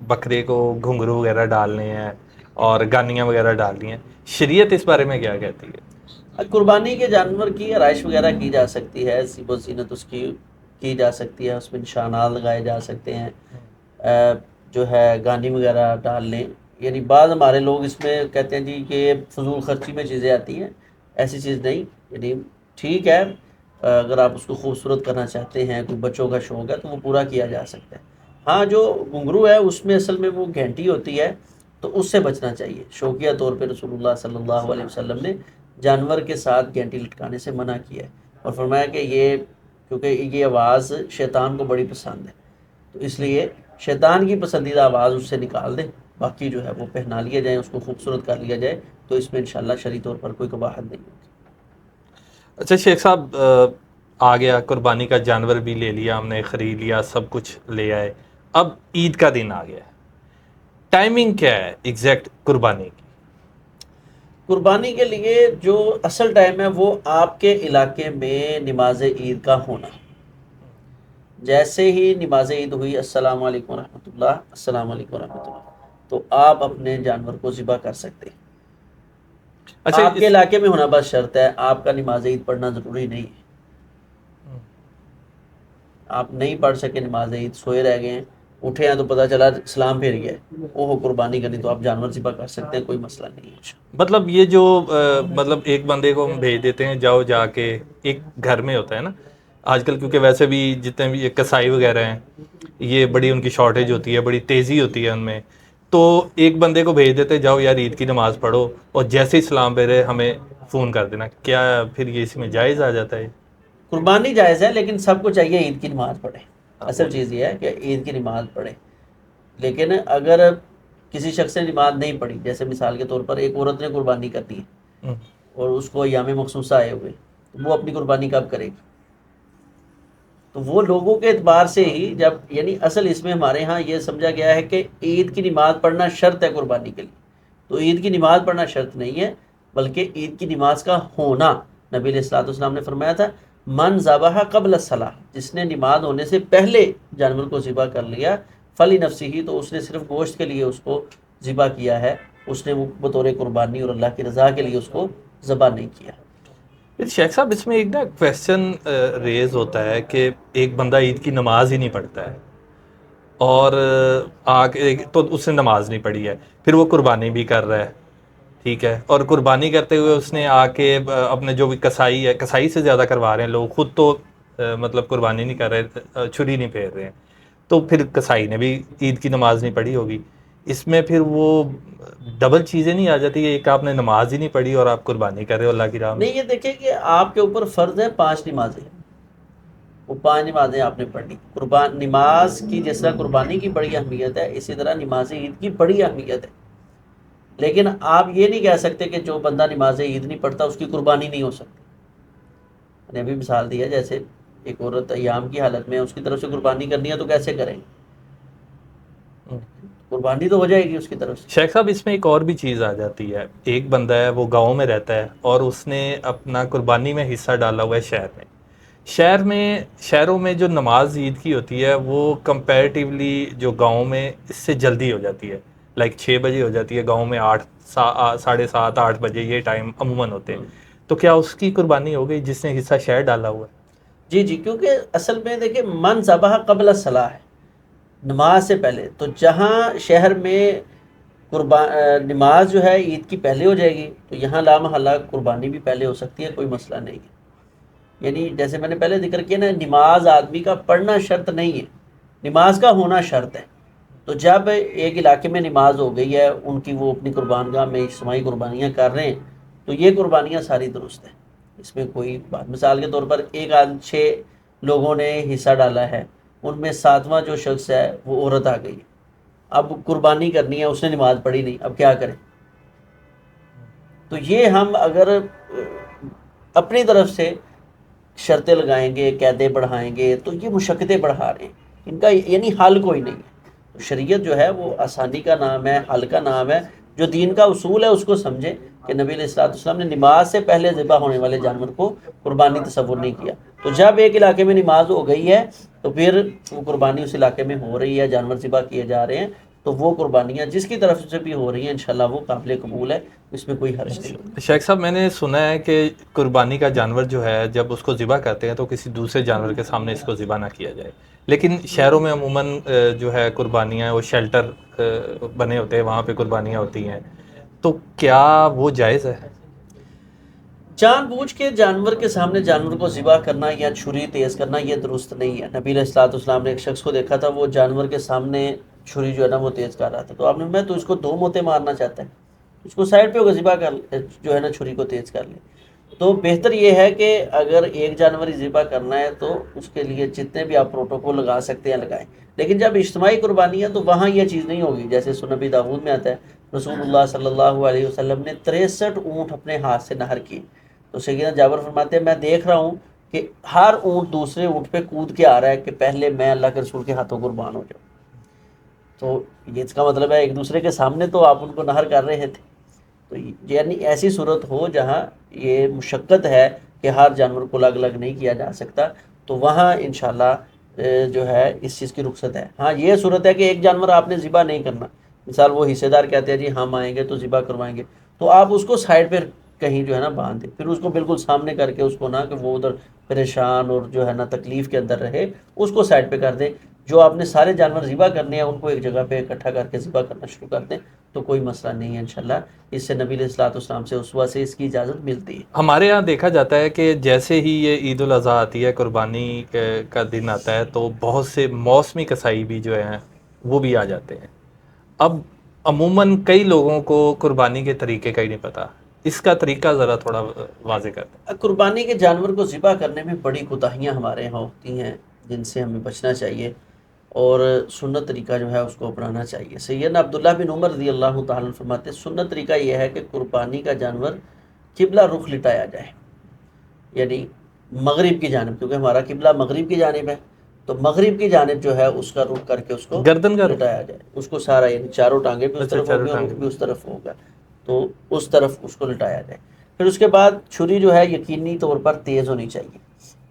بکرے کو گھنگرو وغیرہ ڈالنے ہیں اور گانیاں وغیرہ ڈالنی ہیں. شریعت اس بارے میں کیا کہتی ہے؟ قربانی کے جانور کی آرائش وغیرہ کی جا سکتی ہے، زیب و زینت اس کی جا سکتی ہے، اس میں نشانات لگائے جا سکتے ہیں، جو ہے گانی وغیرہ ڈال لیں. یعنی بعض ہمارے لوگ اس میں کہتے ہیں جی کہ فضول خرچی میں چیزیں آتی ہیں، ایسی چیز نہیں. یعنی ٹھیک ہے اگر آپ اس کو خوبصورت کرنا چاہتے ہیں، کوئی بچوں کا شوق ہے تو وہ پورا کیا جا سکتا ہے. ہاں جو گھنگرو ہے اس میں اصل میں وہ گھنٹی ہوتی ہے تو اس سے بچنا چاہیے. شوقیہ طور پہ رسول اللہ صلی اللہ علیہ وسلم نے جانور کے ساتھ گھنٹی لٹکانے سے منع کیا ہے اور فرمایا کہ یہ کیونکہ یہ آواز شیطان کو بڑی پسند ہے تو اس لیے شیطان کی پسندیدہ آواز اس سے نکال دیں، باقی جو ہے وہ پہنا لیا جائے، اس کو خوبصورت کر لیا جائے تو اس میں انشاءاللہ شرعی طور پر کوئی قباحت نہیں ہوگی. اچھا شیخ صاحب، آ گیا قربانی کا جانور بھی لے لیا ہم نے، خرید لیا، سب کچھ لے آئے، اب عید کا دن آ گیا ہے. ٹائمنگ کیا ہے ایگزیکٹ قربانی کی؟ قربانی کے لیے جو اصل ٹائم ہے وہ آپ کے علاقے میں نماز عید کا ہونا. جیسے ہی نماز عید ہوئی السلام علیکم ورحمۃ اللہ، السلام علیکم ورحمۃ اللہ، تو آپ اپنے جانور کو ذبح کر سکتے ہیں. اچھا آپ کے علاقے میں ہونا بس شرط ہے، آپ کا نماز عید پڑھنا ضروری نہیں ہے. آپ نہیں پڑھ سکے نماز عید، سوئے رہ گئے ہیں، اٹھے ہیں تو پتہ چلا اسلام پھر گیا ہے، وہ قربانی کرنی تو آپ جانور ذبح کر سکتے ہیں، کوئی مسئلہ نہیں ہے. مطلب یہ جو مطلب ایک بندے کو ہم بھیج دیتے ہیں جاؤ جا کے، ایک گھر میں ہوتا ہے نا آج کل، کیونکہ ویسے بھی جتنے بھی کسائی وغیرہ ہیں یہ بڑی ان کی شارٹیج ہوتی ہے، بڑی تیزی ہوتی ہے ان میں، تو ایک بندے کو بھیج دیتے جاؤ یار عید کی نماز پڑھو, اور جیسے ہی سلام پھیرے ہمیں فون کر دینا. کیا پھر یہ اس میں جائز آ جاتا ہے؟ قربانی جائز ہے لیکن سب کو چاہیے عید کی نماز پڑھے. اصل چیز یہ ہے کہ عید کی نماز پڑھے. لیکن اگر کسی شخص نے نماز نہیں پڑھی, جیسے مثال کے طور پر ایک عورت نے قربانی کرنی ہے اور اس کو ایام مخصوصہ آئے ہوئے, تو وہ اپنی قربانی کب کرے گی؟ تو وہ لوگوں کے اعتبار سے ہی جب, یعنی اصل اس میں ہمارے ہاں یہ سمجھا گیا ہے کہ عید کی نماز پڑھنا شرط ہے قربانی کے لیے. تو عید کی نماز پڑھنا شرط نہیں ہے, بلکہ عید کی نماز کا ہونا. نبی علیہ الصلوۃ والسلام نے فرمایا تھا من ذبح قبل الصلاۃ, جس نے نماز ہونے سے پہلے جانور کو ذبح کر لیا, فلی نفسی ہی, تو اس نے صرف گوشت کے لیے اس کو ذبح کیا ہے, اس نے وہ بطور قربانی اور اللہ کی رضا کے لیے اس کو ذبح نہیں کیا. شیخ صاحب اس میں ایک نا کویسچن ریز ہوتا ہے کہ ایک بندہ عید کی نماز ہی نہیں پڑھتا ہے, اور تو اس نے نماز نہیں پڑھی ہے, پھر وہ قربانی بھی کر رہا ہے, ٹھیک ہے, اور قربانی کرتے ہوئے اس نے آ کے اپنے جو بھی کسائی ہے, کسائی سے زیادہ کروا رہے ہیں لوگ, خود تو مطلب قربانی نہیں کر رہے, چھری نہیں پھیر رہے ہیں, تو پھر کسائی نے بھی عید کی نماز نہیں پڑھی ہوگی. اس میں پھر وہ ڈبل چیزیں نہیں آ جاتی, ایک آپ نے نماز ہی نہیں پڑھی اور آپ قربانی کر رہے ہو اللہ کی راہ میں؟ نہیں, یہ دیکھیں کہ آپ کے اوپر فرض ہے 5 نمازیں, وہ 5 نمازیں آپ نے پڑھی. نماز کی جس طرح قربانی کی بڑی اہمیت ہے, اسی طرح نماز عید کی بڑی اہمیت ہے. لیکن آپ یہ نہیں کہہ سکتے کہ جو بندہ نماز عید نہیں پڑھتا اس کی قربانی نہیں ہو سکتی. میں نے ابھی مثال دیا, جیسے ایک عورت ایام کی حالت میں اس کی طرف سے قربانی کرنی ہے تو کیسے کریں گے؟ قربانی تو ہو جائے گی اس کی طرف سے. شیخ صاحب اس میں ایک اور بھی چیز آ جاتی ہے, ایک بندہ ہے وہ گاؤں میں رہتا ہے اور اس نے اپنا قربانی میں حصہ ڈالا ہوا ہے شہروں میں جو نماز عید کی ہوتی ہے وہ کمپیریٹیولی جو گاؤں میں اس سے جلدی ہو جاتی ہے, لائک 6 بجے ہو جاتی ہے, گاؤں میں 7:30 8 بجے یہ ٹائم عموماً ہوتے ہیں. تو کیا اس کی قربانی ہو گئی جس نے حصہ شہر ڈالا ہوا ہے؟ جی, کیونکہ اصل میں دیکھیں من ذبح قبل الصلاۃ ہے, نماز سے پہلے. تو جہاں شہر میں نماز جو ہے عید کی پہلے ہو جائے گی, تو یہاں لا محالہ قربانی بھی پہلے ہو سکتی ہے, کوئی مسئلہ نہیں ہے. یعنی جیسے میں نے پہلے ذکر کیا نا, نماز آدمی کا پڑھنا شرط نہیں ہے, نماز کا ہونا شرط ہے. تو جب ایک علاقے میں نماز ہو گئی ہے, ان کی وہ اپنی قربانگاہ میں اجتماعی قربانیاں کر رہے ہیں, تو یہ قربانیاں ساری درست ہیں, اس میں کوئی بات. مثال کے طور پر 6 لوگوں نے حصہ ڈالا ہے, ان میں 7واں جو شخص ہے وہ عورت آ گئی, اب قربانی کرنی ہے, اس نے نماز پڑھی نہیں, اب کیا کریں؟ تو یہ ہم اگر اپنی طرف سے شرطیں لگائیں گے, قیدیں بڑھائیں گے, تو یہ مشقتیں بڑھا رہے ہیں, ان کا یعنی حل کوئی نہیں ہے. تو شریعت جو ہے وہ آسانی کا نام ہے, حل کا نام ہے. جو دین کا اصول ہے اس کو سمجھیں کہ نبی علیہ الصلوۃ والسلام نے نماز سے پہلے ذبح ہونے والے جانور کو قربانی تصور نہیں کیا. تو جب ایک علاقے میں نماز ہو گئی ہے تو پھر وہ قربانی اس علاقے میں ہو رہی ہے, جانور ذبح کیے جا رہے ہیں, تو وہ قربانیاں جس کی طرف سے بھی ہو رہی ہیں انشاءاللہ وہ قابل قبول ہے, اس میں کوئی حرج نہیں. شیخ صاحب میں نے سنا ہے کہ قربانی کا جانور جو ہے جب اس کو ذبح کرتے ہیں تو کسی دوسرے جانور کے سامنے اس کو ذبح نہ کیا جائے, لیکن شہروں میں عموماً جو ہے قربانیاں وہ شیلٹر بنے ہوتے ہیں, وہاں پہ قربانیاں ہوتی ہیں, تو کیا وہ جائز ہے؟ جان بوجھ کے جانور کے سامنے جانور کو ذبح کرنا یا چھری تیز کرنا یہ درست نہیں ہے. نبی علیہ الصلوۃ والسلام نے ایک شخص کو دیکھا تھا, وہ جانور کے سامنے چھری جو ہے نا وہ تیز کر رہا تھا, تو آپ نے, میں تو اس کو 2 موتیں مارنا چاہتا ہے, اس کو سائڈ پہ ہو کے ذبح کر جو ہے نا چھری کو تیز کر لے. تو بہتر یہ ہے کہ اگر ایک جانور ہی ذبح کرنا ہے تو اس کے لیے جتنے بھی آپ پروٹوکول لگا سکتے ہیں لگائیں. لیکن جب اجتماعی قربانی ہے تو وہاں یہ چیز نہیں ہوگی. جیسے سنن نبی داؤد میں آتا ہے, رسول اللہ صلی اللہ علیہ وسلم نے 63 اونٹ اپنے ہاتھ سے نہر کیے. تو سیدنا جابر فرماتے ہیں میں دیکھ رہا ہوں کہ ہر اونٹ دوسرے اونٹ پہ کود کے آ رہا ہے کہ پہلے میں اللہ کے رسول کے ہاتھوں قربان ہو جاؤں. تو یہ اس کا مطلب ہے ایک دوسرے کے سامنے تو آپ ان کو نہر کر رہے تھے. تو یعنی ایسی صورت ہو جہاں یہ مشقت ہے کہ ہر جانور کو الگ الگ نہیں کیا جا سکتا, تو وہاں انشاءاللہ جو ہے اس چیز کی رخصت ہے. ہاں یہ صورت ہے کہ ایک جانور آپ نے ذبح نہیں کرنا, مثال وہ حصے دار کہتے ہیں جی ہم آئیں گے تو ذبح کروائیں گے, تو آپ اس کو سائڈ پہ کہیں جو ہے نا باندھ دیں, پھر اس کو بالکل سامنے کر کے اس کو نہ کہ وہ ادھر پریشان اور جو ہے نا تکلیف کے اندر رہے, اس کو سائڈ پہ کر دیں. جو آپ نے سارے جانور ذبح کرنے ہیں ان کو ایک جگہ پہ اکٹھا کر کے ذبح کرنا شروع کر دیں, تو کوئی مسئلہ نہیں ہے انشاءاللہ. اس سے نبی علیہ الصلوۃ والسلام سے اسوہ سے اس کی اجازت ملتی ہے. ہمارے یہاں دیکھا جاتا ہے کہ جیسے ہی یہ عید الاضحیٰ آتی ہے, قربانی کا دن آتا ہے, تو بہت سے موسمی کسائی بھی جو ہیں وہ بھی آ جاتے ہیں. اب عموماً کئی لوگوں کو قربانی کے طریقے کا ہی نہیں پتہ، اس کا طریقہ ذرا تھوڑا واضح کر دیں۔ قربانی کے جانور کو ذبح کرنے میں بڑی کوتاہیاں ہمارے یہاں ہوتی ہیں جن سے ہمیں بچنا چاہیے، اور سنت طریقہ جو ہے اس کو اپنانا چاہیے۔ سیدنا عبداللہ بن عمر رضی اللہ تعالیٰ عنہ فرماتے ہیں سنت طریقہ یہ ہے کہ قربانی کا جانور قبلہ رخ لٹایا جائے، یعنی مغرب کی جانب، کیونکہ ہمارا قبلہ مغرب کی جانب ہے، تو مغرب کی جانب جو ہے اس کا رخ کر کے اس کو گردن کا رخ؟ لٹایا جائے، اس کو سارا، یعنی چاروں ٹانگیں بھی اس اچھا، طرف چاروں ہوگی اور رخ ٹانگیں۔ بھی اس طرف ہوگا، تو اس طرف اس کو لٹایا جائے۔ پھر اس کے بعد چھری جو ہے یقینی طور پر تیز ہونی چاہیے،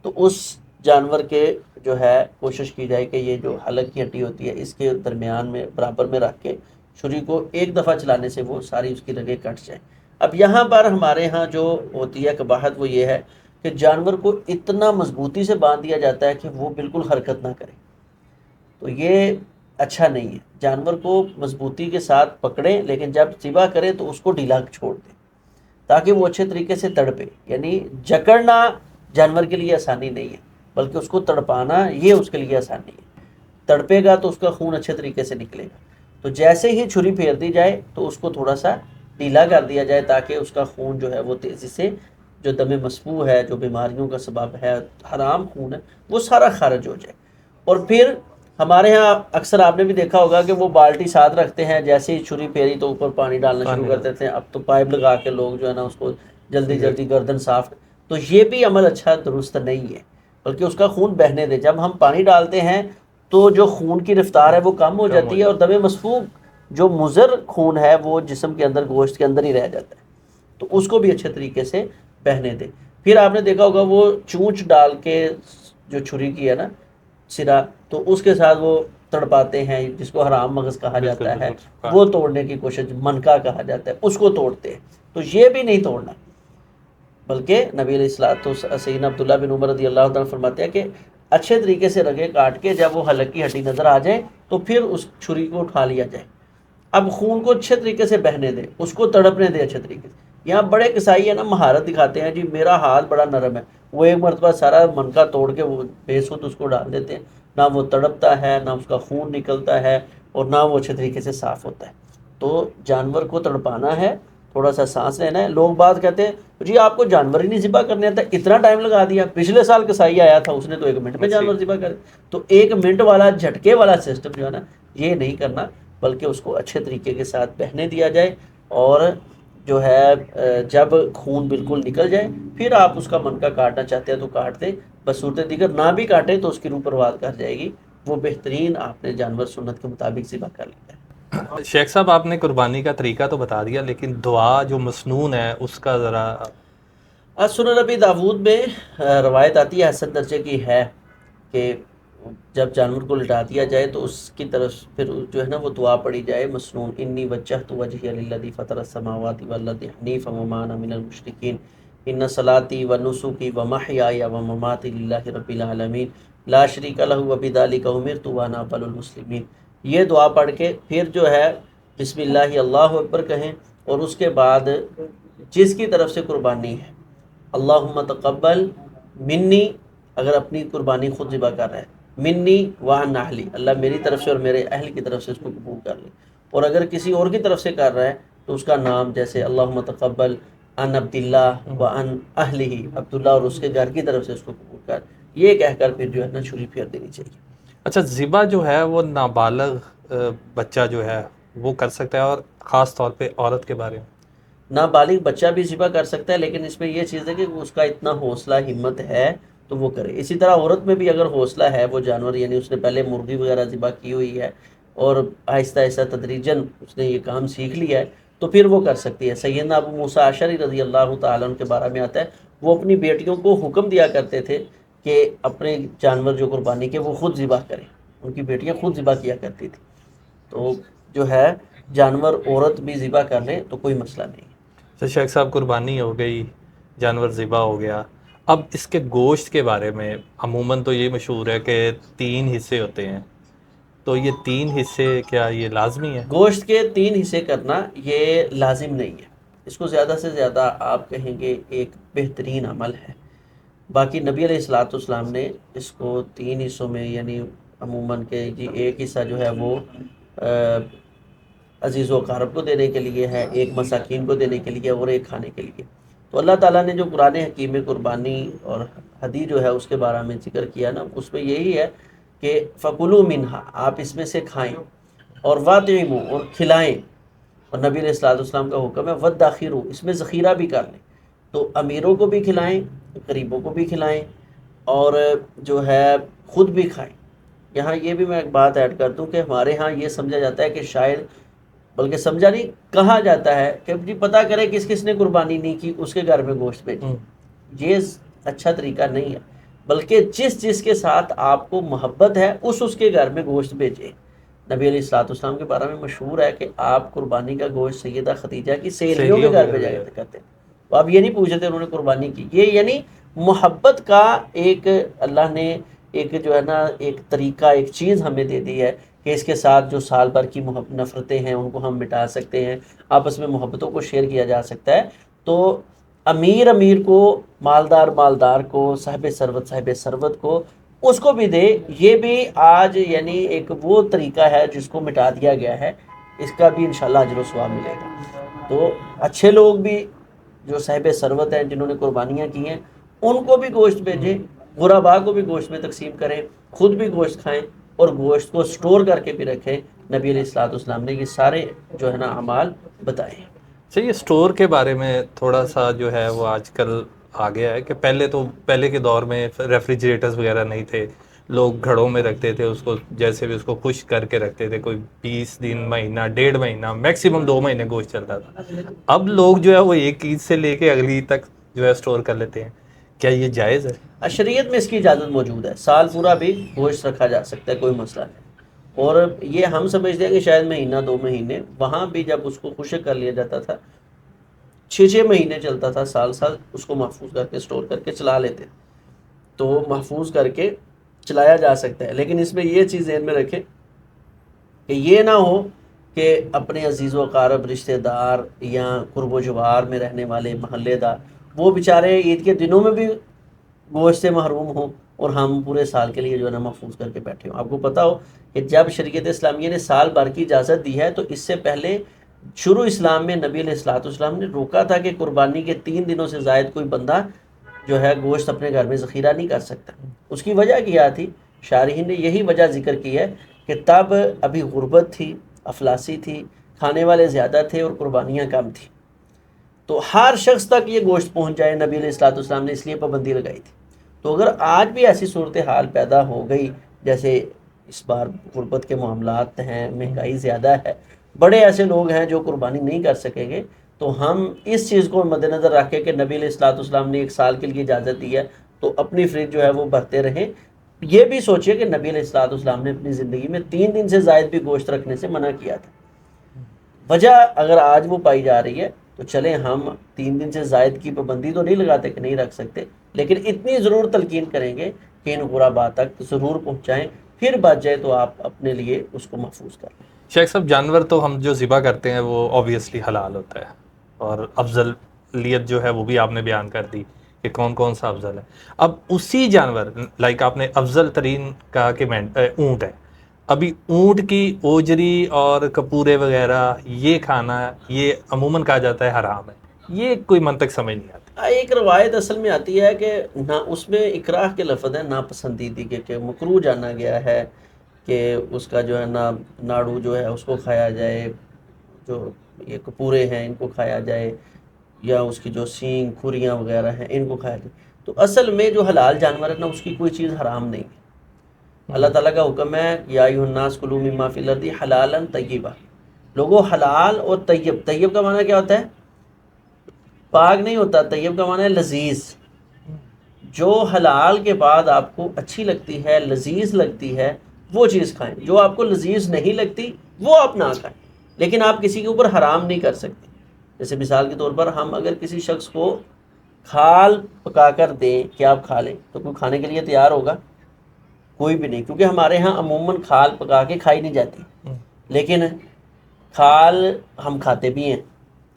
تو اس جانور کے جو ہے کوشش کی جائے کہ یہ جو حلق کی ہڈی ہوتی ہے اس کے درمیان میں برابر میں رکھ کے چھری کو ایک دفعہ چلانے سے وہ ساری اس کی رگیں کٹ جائیں۔ اب یہاں پر ہمارے ہاں جو ہوتی ہے قباحت وہ یہ ہے کہ جانور کو اتنا مضبوطی سے باندھ دیا جاتا ہے کہ وہ بالکل حرکت نہ کرے، تو یہ اچھا نہیں ہے۔ جانور کو مضبوطی کے ساتھ پکڑیں، لیکن جب ذبح کریں تو اس کو ڈھیلا چھوڑ دیں تاکہ وہ اچھے طریقے سے تڑپے، یعنی جکڑنا جانور کے لیے آسانی نہیں ہے، بلکہ اس کو تڑپانا یہ اس کے لیے آسانی ہے۔ تڑپے گا تو اس کا خون اچھے طریقے سے نکلے گا، تو جیسے ہی چھری پھیر دی جائے تو اس کو تھوڑا سا ڈھیلا کر دیا جائے تاکہ اس کا خون جو ہے وہ تیزی سے، جو دم مسفوح ہے، جو بیماریوں کا سبب ہے، حرام خون ہے، وہ سارا خارج ہو جائے۔ اور پھر ہمارے ہاں اکثر آپ نے بھی دیکھا ہوگا کہ وہ بالٹی ساتھ رکھتے ہیں، جیسے ہی چھری پھیری تو اوپر پانی ڈالنا شروع کر دیتے ہیں۔ اب تو پائپ لگا کے لوگ جو ہے نا اس کو جلدی جلدی گردن صاف، تو یہ بھی عمل اچھا درست نہیں ہے، بلکہ اس کا خون بہنے دے۔ جب ہم پانی ڈالتے ہیں تو جو خون کی رفتار ہے وہ کم ہو جاتی ہے، اور دم مسفوح جو مضر خون ہے وہ جسم کے اندر، گوشت کے اندر ہی رہ جاتا ہے، تو اس کو بھی اچھے طریقے سے بہنے دے۔ پھر آپ نے دیکھا ہوگا وہ چونچ ڈال کے جو چھری کی ہے نا سرا، تو اس کے ساتھ وہ تڑپاتے ہیں، جس کو حرام مغز کہا جاتا ہے، وہ توڑنے کی کوشش، منکا کہا جاتا ہے، اس کو توڑتے ہیں، تو یہ بھی نہیں توڑنا۔ بلکہ نبی علیہ الصلوۃ سیدنا عبداللہ بن عمر رضی اللہ تعالیٰ فرماتے ہیں کہ اچھے طریقے سے رگیں کاٹ کے جب وہ حلق کی ہڈی نظر آ جائے تو پھر اس چھری کو اٹھا لیا جائے۔ اب خون کو اچھے طریقے سے بہنے دے، اس کو تڑپنے دے اچھے طریقے سے۔ یہاں بڑے کسائی ہے نا، مہارت دکھاتے ہیں، جی میرا ہاتھ بڑا نرم ہے، وہ ایک مرتبہ سارا منکا توڑ کے وہ بے سود اس کو ڈال دیتے ہیں، نہ وہ تڑپتا ہے، نہ اس کا خون نکلتا ہے، اور نہ وہ اچھے طریقے سے صاف ہوتا ہے۔ تو جانور کو تڑپانا ہے، تھوڑا سا سانس لینا ہے۔ لوگ بات کہتے ہیں جی آپ کو جانور ہی نہیں ذبح کرنے آتا، اتنا ٹائم لگا دیا، پچھلے سال کسائی آیا تھا اس نے تو 1 منٹ میں جانور ذبح کر۔ تو 1 منٹ والا جھٹکے والا سسٹم جو ہے نا یہ نہیں کرنا، بلکہ اس کو اچھے طریقے کے ساتھ بہنے دیا جائے، اور جو ہے جب خون بالکل نکل جائے پھر آپ اس کا منکا کاٹنا چاہتے ہیں تو کاٹ دیں، بس صورت دیگر نہ بھی کاٹیں تو اس کی روح پرواز کر جائے گی، وہ بہترین آپ نے جانور سنت کے مطابق ذبح کر لیا ہے۔ شیخ صاحب آپ نے قربانی کا طریقہ تو بتا دیا، لیکن دعا جو مسنون ہے اس کا ذرا۔ سنن نبی داود میں روایت آتی ہے، حسن درجے کی ہے، کہ جب جانور کو لٹا دیا جائے تو اس کی طرف پھر جو ہے نا وہ دعا پڑھی جائے مسنون، انی وجہت وجہی للذی فطر السماوات والارض حنیفا وما انا من المشرکین ان صلاتی ونسکی ومحیای ومماتی للہ رب العالمین لا شریک لہ وبذلک امرت وانا اول المسلمین۔ یہ دعا پڑھ کے پھر جو ہے بسم اللہ اللہ اکبر کہیں، اور اس کے بعد جس کی طرف سے قربانی ہے اللہم تقبل منی، اگر اپنی قربانی خود ذبح کر رہا ہے، منی وعن اہلی، اللہ میری طرف سے اور میرے اہل کی طرف سے اس کو قبول کر لے، اور اگر کسی اور کی طرف سے کر رہا ہے تو اس کا نام جیسے اللہم تقبل ان عبداللہ وعن اہلہ، عبداللہ اور اس کے گھر کی طرف سے اس کو قبول کر، یہ کہہ کر پھر جو ہے نا چھری پھیر دینی چاہیے۔ اچھا، ذبح جو ہے وہ نابالغ بچہ جو ہے وہ کر سکتا ہے، اور خاص طور پہ عورت کے بارے میں؟ نابالغ بچہ بھی ذبح کر سکتا ہے، لیکن اس میں یہ چیز ہے کہ اس کا اتنا حوصلہ ہمت ہے تو وہ کرے۔ اسی طرح عورت میں بھی اگر حوصلہ ہے، وہ جانور یعنی اس نے پہلے مرغی وغیرہ ذبح کی ہوئی ہے اور آہستہ آہستہ تدریجاً اس نے یہ کام سیکھ لیا ہے، تو پھر وہ کر سکتی ہے۔ سیدنا ابو موسیٰ اشعری رضی اللہ تعالیٰ عنہ کے بارے میں آتا ہے، وہ اپنی بیٹیوں کو حکم دیا کرتے تھے کہ اپنے جانور جو قربانی کے وہ خود ذبح کریں، ان کی بیٹیاں خود ذبح کیا کرتی تھی۔ تو جو ہے جانور عورت بھی ذبح کر لیں تو کوئی مسئلہ نہیں ہے۔ تو شیخ صاحب قربانی ہو گئی، جانور ذبح ہو گیا، اب اس کے گوشت کے بارے میں عموماً تو یہ مشہور ہے کہ 3 حصے ہوتے ہیں، تو یہ 3 حصے کیا یہ لازمی ہے؟ گوشت کے 3 حصے کرنا یہ لازم نہیں ہے، اس کو زیادہ سے زیادہ آپ کہیں گے ایک بہترین عمل ہے۔ باقی نبی علیہ الصلوۃ والسلام نے اس کو 3 حصوں میں، یعنی عموماً کہ جی ایک حصہ جو ہے وہ عزیز و اقارب کو دینے کے لیے ہے، ایک مساکین کو دینے کے لیے اور ایک کھانے کے لیے۔ تو اللہ تعالیٰ نے جو قرآن حکیم میں قربانی اور ہدی جو ہے اس کے بارے میں ذکر کیا نا، اس میں یہی ہے کہ فَكُلُوا مِنْهَا، آپ اس میں سے کھائیں، اور وَاطِعِمُوا، اور کھلائیں، اور نبی علیہ الصلوٰۃ والسلام کا حکم ہے وَادَّخِرُوا، اس میں ذخیرہ بھی کر لیں، تو امیروں کو بھی کھلائیں، غریبوں کو بھی کھلائیں، اور جو ہے خود بھی کھائیں۔ یہاں یہ بھی میں ایک بات ایڈ کر دوں کہ ہمارے ہاں یہ سمجھا جاتا ہے کہ شاید، بلکہ سمجھا نہیں کہا جاتا ہے کہ جی پتہ کرے کس کس نے قربانی نہیں کی اس کے گھر میں گوشت بھیجیں۔ یہ اچھا طریقہ نہیں ہے، بلکہ جس جس کے ساتھ آپ کو محبت ہے اس کے گھر میں گوشت بھیجیں۔ نبی علیہ الصلوٰۃ والسلام کے بارے میں مشہور ہے کہ آپ قربانی کا گوشت سیدہ خدیجہ کی سہیلیوں کے گھر بھیجا کرتے ہیں۔ تو آپ یہ نہیں پوچھتے انہوں نے قربانی کی، یہ یعنی محبت کا ایک اللہ نے ایک جو ہے نا ایک طریقہ، ایک چیز ہمیں دے دی ہے کہ اس کے ساتھ جو سال بھر کی نفرتیں ہیں ان کو ہم مٹا سکتے ہیں، آپس میں محبتوں کو شیئر کیا جا سکتا ہے۔ تو امیر کو، مالدار کو، صاحب ثروت کو، اس کو بھی دے، یہ بھی آج یعنی ایک وہ طریقہ ہے جس کو مٹا دیا گیا ہے، اس کا بھی انشاءاللہ اجر و ثواب ملے گا۔ تو اچھے لوگ بھی جو صاحب ثروت ہیں جنہوں نے قربانیاں کی ہیں ان کو بھی گوشت بھیجیں، غرباء کو بھی گوشت میں تقسیم کریں، خود بھی گوشت کھائیں، اور گوشت کو سٹور کر کے بھی رکھیں۔ نبی علیہ الصلوٰۃ والسلام نے یہ سارے جو ہے نا اعمال بتائے ہیں۔ چلیے اسٹور کے بارے میں تھوڑا سا جو ہے وہ آج کل آ گیا ہے کہ پہلے کے دور میں ریفریجریٹرز وغیرہ نہیں تھے، لوگ گھڑوں میں رکھتے تھے اس کو، جیسے بھی اس کو خشک کر کے رکھتے تھے، کوئی 20 دن، مہینہ، 1.5 مہینہ، میکسیمم 2 مہینے گوشت چلتا تھا۔ اب لوگ جو ہے وہ ایک عید سے لے کے اگلی عید تک جو ہے اسٹور کر لیتے ہیں، کیا یہ جائز ہے؟ شریعت میں اس کی اجازت موجود ہے، سال پورا بھی گوشت رکھا جا سکتا ہے، کوئی مسئلہ نہیں۔ اور یہ ہم سمجھتے ہیں کہ شاید مہینہ 2 مہینے، وہاں بھی جب اس کو خشک کر لیا جاتا تھا 6 مہینے چلتا تھا، سال اس کو محفوظ کر کے سٹور کر کے چلا لیتے، تو محفوظ کر کے چلایا جا سکتا ہے۔ لیکن اس میں یہ چیز ذہن میں رکھیں کہ یہ نہ ہو کہ اپنے عزیز و اقارب، رشتہ دار یا قرب و جوار میں رہنے والے محلے دار، وہ بیچارے عید کے دنوں میں بھی گوشت سے محروم ہوں اور ہم پورے سال کے لیے جو ہے نا محفوظ کر کے بیٹھے ہوں۔ آپ کو پتہ ہو کہ جب شریعت اسلامیہ نے سال بھر کی اجازت دی ہے تو اس سے پہلے شروع اسلام میں نبی علیہ الصلوٰۃ والسلام نے روکا تھا کہ قربانی کے 3 دنوں سے زائد کوئی بندہ جو ہے گوشت اپنے گھر میں ذخیرہ نہیں کر سکتا۔ اس کی وجہ کیا تھی؟ شارحین نے یہی وجہ ذکر کی ہے کہ تب ابھی غربت تھی، افلاسی تھی، کھانے والے زیادہ تھے اور قربانیاں کم تھیں، تو ہر شخص تک یہ گوشت پہنچ جائے، نبی علیہ الصلوٰۃ والسلام نے اس لیے پابندی لگائی تھی۔ تو اگر آج بھی ایسی صورتحال پیدا ہو گئی، جیسے اس بار غربت کے معاملات ہیں، مہنگائی زیادہ ہے، بڑے ایسے لوگ ہیں جو قربانی نہیں کر سکیں گے، تو ہم اس چیز کو مد نظر رکھیں کہ نبی علیہ الصلوٰۃ والسلام نے 1 سال کے لیے اجازت دی ہے، تو اپنی فریج جو ہے وہ بھرتے رہیں۔ یہ بھی سوچئے کہ نبی علیہ الصلوٰۃ والسلام نے اپنی زندگی میں 3 دن سے زائد بھی گوشت رکھنے سے منع کیا تھا۔ وجہ اگر آج وہ پائی جا رہی ہے تو چلیں ہم 3 دن سے زائد کی پابندی تو نہیں لگاتے کہ نہیں رکھ سکتے، لیکن اتنی ضرور تلقین کریں گے کہ ان غرباء تک ضرور پہنچائیں، پھر بچ جائے تو آپ اپنے لیے اس کو محفوظ کر لیں۔ شیخ صاحب، جانور تو ہم جو ذبح کرتے ہیں وہ اوبویسلی حلال ہوتا ہے، اور افضلیت جو ہے وہ بھی آپ نے بیان کر دی کہ کون کون سا افضل ہے۔ اب اسی جانور، لائک آپ نے افضل ترین کہا کہ اونٹ ہے، ابھی اونٹ کی اوجری اور کپورے وغیرہ یہ کھانا، یہ عموماً کہا جاتا ہے حرام ہے، یہ کوئی منطق سمجھ نہیں آتی۔ ایک روایت اصل میں آتی ہے کہ نہ اس میں اکراہ کے لفظ ہے، ناپسندیدگی کے، کہ مکروہ جانا گیا ہے کہ اس کا جو ہے نا ناڑو جو ہے اس کو کھایا جائے، جو یہ کپورے ہیں ان کو کھایا جائے، یا اس کی جو سینگ کھریاں وغیرہ ہیں ان کو کھایا جائے۔ تو اصل میں جو حلال جانور ہے نا اس کی کوئی چیز حرام نہیں ہے۔ اللہ تعالیٰ کا حکم ہے یا ایھا الناس کلوا مما فی الارض حلالا طیبا، لوگوں حلال اور طیب، طیب کا معنی کیا ہوتا ہے؟ پاک نہیں ہوتا، طیب کا معنی ہے لذیذ۔ جو حلال کے بعد آپ کو اچھی لگتی ہے، لذیذ لگتی ہے، وہ چیز کھائیں۔ جو آپ کو لذیذ نہیں لگتی وہ آپ نہ کھائیں، لیکن آپ کسی کے اوپر حرام نہیں کر سکتے۔ جیسے مثال کے طور پر ہم اگر کسی شخص کو کھال پکا کر دیں کہ آپ کھا لیں، تو کوئی کھانے کے لیے تیار ہوگا؟ کوئی بھی نہیں، کیونکہ ہمارے ہاں عموماً کھال پکا کے کھائی نہیں جاتی، لیکن کھال ہم کھاتے بھی ہیں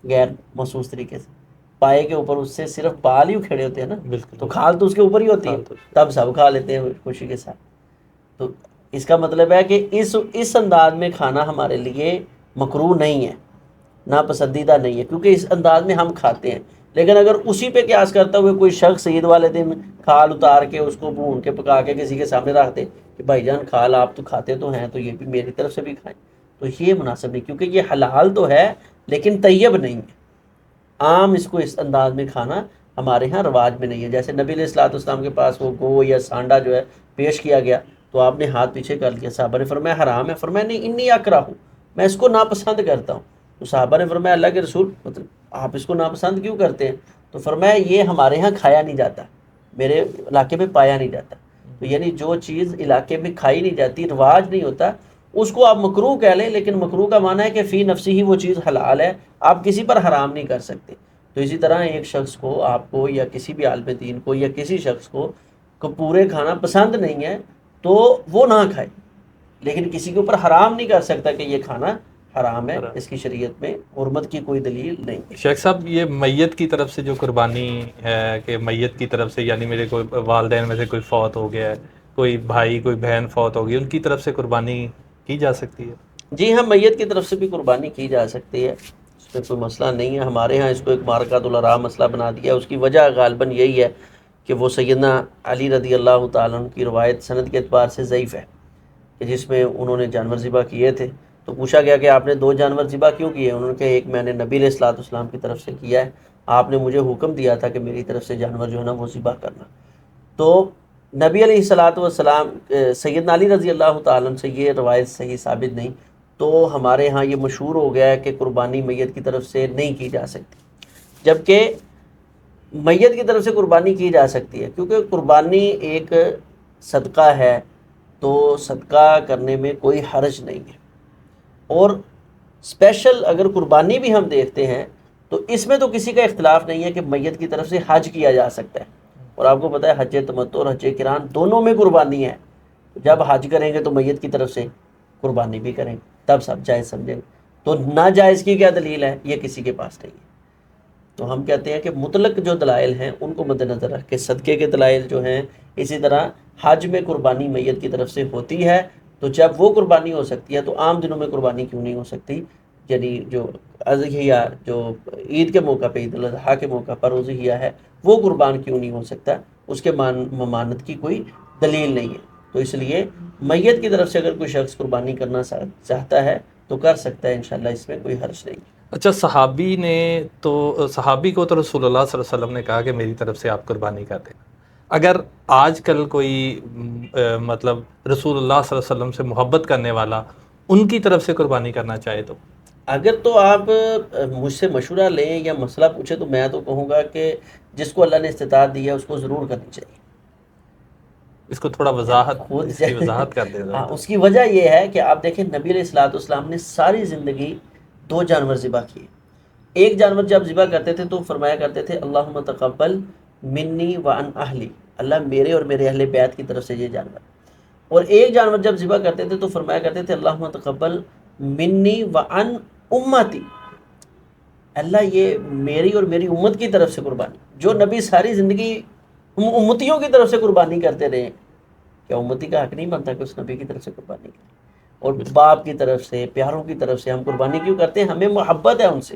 غیر محسوس طریقے سے، پائے کے اوپر اس سے صرف بال ہی کھڑے ہوتے ہیں نا، تو کھال تو اس کے اوپر ہی ہوتی ہے، تب سب کھا لیتے ہیں خوشی کے ساتھ۔ تو اس کا مطلب ہے کہ اس انداز میں کھانا ہمارے لیے مکروہ نہیں ہے، ناپسندیدہ نہیں ہے، کیونکہ اس انداز میں ہم کھاتے ہیں۔ لیکن اگر اسی پہ قیاس کرتا ہوئے کوئی شخص عید والے دن کھال اتار کے اس کو بھون کے پکا کے کسی کے سامنے رکھ دے کہ بھائی جان کھال آپ تو کھاتے تو ہیں تو یہ بھی میری طرف سے بھی کھائیں، تو یہ مناسب نہیں، کیونکہ یہ حلال تو ہے لیکن طیب نہیں ہے۔ عام اس کو اس انداز میں کھانا ہمارے ہاں رواج میں نہیں ہے۔ جیسے نبی علیہ الصلوۃ والسلام کے پاس وہ گو یا سانڈا جو ہے پیش کیا گیا تو آپ نے ہاتھ پیچھے کر لیا، صحابہ نے فرمایا حرام ہے، فرمایا نہیں انی اکراہ، میں اس کو ناپسند کرتا ہوں۔ تو صحابہ نے فرمایا اللہ کے رسول مطلب آپ اس کو ناپسند کیوں کرتے ہیں؟ تو فرمایا یہ ہمارے ہاں کھایا نہیں جاتا، میرے علاقے میں پایا نہیں جاتا۔ تو یعنی جو چیز علاقے میں کھائی نہیں جاتی، رواج نہیں ہوتا، اس کو آپ مکروہ کہہ لیں، لیکن مکروہ کا معنی ہے کہ فی نفسی ہی وہ چیز حلال ہے، آپ کسی پر حرام نہیں کر سکتے۔ تو اسی طرح ایک شخص کو، آپ کو یا کسی بھی عالم دین کو یا کسی شخص کو پورے کھانا پسند نہیں ہے تو وہ نہ کھائے، لیکن کسی کے اوپر حرام نہیں کر سکتا کہ یہ کھانا حرام ہے، اس کی شریعت میں حرمت کی کوئی دلیل نہیں ہے۔ شیخ صاحب یہ میت کی طرف سے جو قربانی ہے کہ میت کی طرف سے، یعنی میرے کوئی والدین میں سے کوئی فوت ہو گیا ہے، کوئی بھائی کوئی بہن فوت ہو گئی، ان کی طرف سے قربانی کی جا سکتی ہے؟ جی ہاں، میت کی طرف سے بھی قربانی کی جا سکتی ہے، اس میں کوئی مسئلہ نہیں ہے۔ ہمارے ہاں اس کو ایک مارکۃ الحرام مسئلہ بنا دیا ہے۔ اس کی وجہ غالباً یہی ہے کہ وہ سیدنا علی رضی اللہ تعالیٰ عنہ کی روایت سند کے اعتبار سے ضعیف ہے، کہ جس میں انہوں نے جانور ذبح کیے تھے۔ تو پوچھا گیا کہ آپ نے 2 جانور ذبح کیوں کیے؟ انہوں نے کہا ایک میں نے نبی علیہ الصلوۃ والسلام کی طرف سے کیا ہے، آپ نے مجھے حکم دیا تھا کہ میری طرف سے جانور جو ہے نا وہ ذبح کرنا۔ تو نبی علیہ الصلوۃ والسلام سیدنا علی رضی اللہ تعالیٰ عنہ سے یہ روایت صحیح ثابت نہیں، تو ہمارے ہاں یہ مشہور ہو گیا ہے کہ قربانی میت کی طرف سے نہیں کی جا سکتی، جبکہ میت کی طرف سے قربانی کی جا سکتی ہے، کیونکہ قربانی ایک صدقہ ہے، تو صدقہ کرنے میں کوئی حرج نہیں ہے۔ اور اسپیشل اگر قربانی بھی ہم دیکھتے ہیں تو اس میں تو کسی کا اختلاف نہیں ہے کہ میت کی طرف سے حج کیا جا سکتا ہے، اور آپ کو پتہ ہے حج تمتع اور حج قران دونوں میں قربانی ہے۔ جب حج کریں گے تو میت کی طرف سے قربانی بھی کریں گے، تب سب جائز سمجھیں گے۔ تو ناجائز کی کیا دلیل ہے؟ یہ کسی کے پاس نہیں ہے۔ تو ہم کہتے ہیں کہ مطلق جو دلائل ہیں ان کو مد نظر رکھ کے صدقے کے دلائل جو ہیں، اسی طرح حج میں قربانی میت کی طرف سے ہوتی ہے، تو جب وہ قربانی ہو سکتی ہے تو عام دنوں میں قربانی کیوں نہیں ہو سکتی؟ یعنی جو اضحیہ جو عید کے موقع پہ، عید الاضحیٰ کے موقع پر اضحیہ ہے، وہ قربان کیوں نہیں ہو سکتا؟ اس کے ممانعت کی کوئی دلیل نہیں ہے۔ تو اس لیے میت کی طرف سے اگر کوئی شخص قربانی کرنا چاہتا ہے تو کر سکتا ہے، انشاءاللہ اس میں کوئی حرج نہیں ہے۔ اچھا، صحابی کو تو رسول اللہ صلی اللہ علیہ وسلم نے کہا کہ میری طرف سے آپ قربانی کر دیں۔ اگر آج کل کوئی مطلب رسول اللہ صلی اللہ علیہ وسلم سے محبت کرنے والا ان کی طرف سے قربانی کرنا چاہے تو؟ اگر تو آپ مجھ سے مشورہ لیں یا مسئلہ پوچھیں تو میں تو کہوں گا کہ جس کو اللہ نے استطاعت دی ہے اس کو ضرور کرنی چاہیے۔ اس کو تھوڑا اس کی وضاحت کر دیں۔ ہاں، اس کی وجہ یہ ہے کہ آپ دیکھیں نبی علیہ الصلوۃ والسلام نے ساری زندگی 2 جانور ذبح کیے۔ ایک جانور جب ذبح کرتے تھے تو فرمایا کرتے تھے اللہم تقبل منی وعن اہلی، اللہ میرے اور میرے اہل بیت کی طرف سے یہ جانور۔ اور ایک جانور جب ذبح کرتے تھے تو فرمایا کرتے تھے اللہم تقبل منی وعن امتی، اللہ یہ میری اور میری امت کی طرف سے قربانی۔ جو نبی ساری زندگی امتیوں کی طرف سے قربانی کرتے رہے، کیا امتی کا حق نہیں بنتا کہ اس نبی کی طرف سے قربانی کرے؟ اور باپ کی طرف سے، پیاروں کی طرف سے ہم قربانی کیوں کرتے ہیں؟ ہمیں محبت ہے ان سے،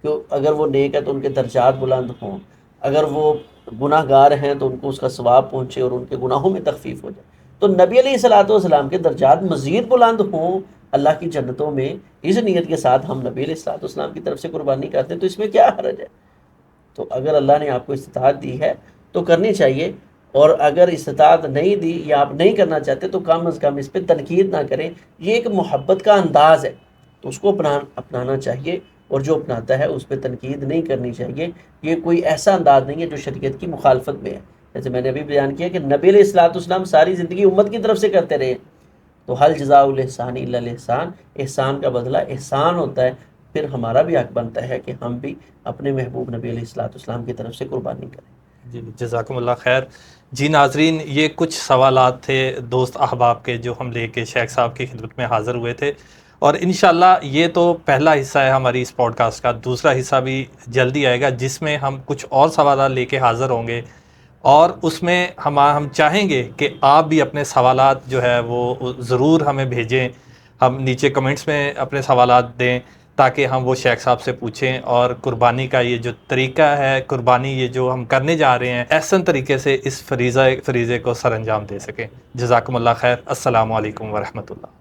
کہ اگر وہ نیک ہے تو ان کے درجات بلند ہوں، اگر وہ گناہ گار ہیں تو ان کو اس کا ثواب پہنچے اور ان کے گناہوں میں تخفیف ہو جائے۔ تو نبی علیہ الصلوۃ والسلام کے درجات مزید بلند ہوں اللہ کی جنتوں میں، اس نیت کے ساتھ ہم نبی علیہ الصلوۃ والسلام کی طرف سے قربانی کرتے ہیں، تو اس میں کیا حرج ہے؟ تو اگر اللہ نے آپ کو استطاعت دی ہے تو کرنی چاہیے، اور اگر استطاعت نہیں دی یا آپ نہیں کرنا چاہتے تو کم از کم اس پہ تنقید نہ کریں۔ یہ ایک محبت کا انداز ہے تو اس کو اپنانا چاہیے، اور جو اپناتا ہے اس پہ تنقید نہیں کرنی چاہیے۔ یہ کوئی ایسا انداز نہیں ہے جو شریعت کی مخالفت میں ہے۔ جیسے میں نے ابھی بیان کیا کہ نبی علیہ الصلوۃ والسلام ساری زندگی امت کی طرف سے کرتے رہے، تو حل جزاء الاحسان الا الاحسان، احسان کا بدلہ احسان ہوتا ہے۔ پھر ہمارا بھی حق بنتا ہے کہ ہم بھی اپنے محبوب نبی علیہ الصلوۃ والسلام کی طرف سے قربانی کریں۔ جی، جزاکم اللہ خیر۔ جی ناظرین، یہ کچھ سوالات تھے دوست احباب کے جو ہم لے کے شیخ صاحب کی خدمت میں حاضر ہوئے تھے، اور انشاءاللہ یہ تو پہلا حصہ ہے ہماری اس پوڈ کاسٹ کا، دوسرا حصہ بھی جلدی آئے گا جس میں ہم کچھ اور سوالات لے کے حاضر ہوں گے، اور اس میں ہم چاہیں گے کہ آپ بھی اپنے سوالات جو ہے وہ ضرور ہمیں بھیجیں۔ ہم نیچے کمنٹس میں اپنے سوالات دیں تاکہ ہم وہ شیخ صاحب سے پوچھیں اور قربانی کا یہ جو طریقہ ہے، قربانی یہ جو ہم کرنے جا رہے ہیں، احسن طریقے سے اس فریضے کو سر انجام دے سکیں۔ جزاکم اللہ خیر۔ السلام علیکم ورحمۃ اللہ۔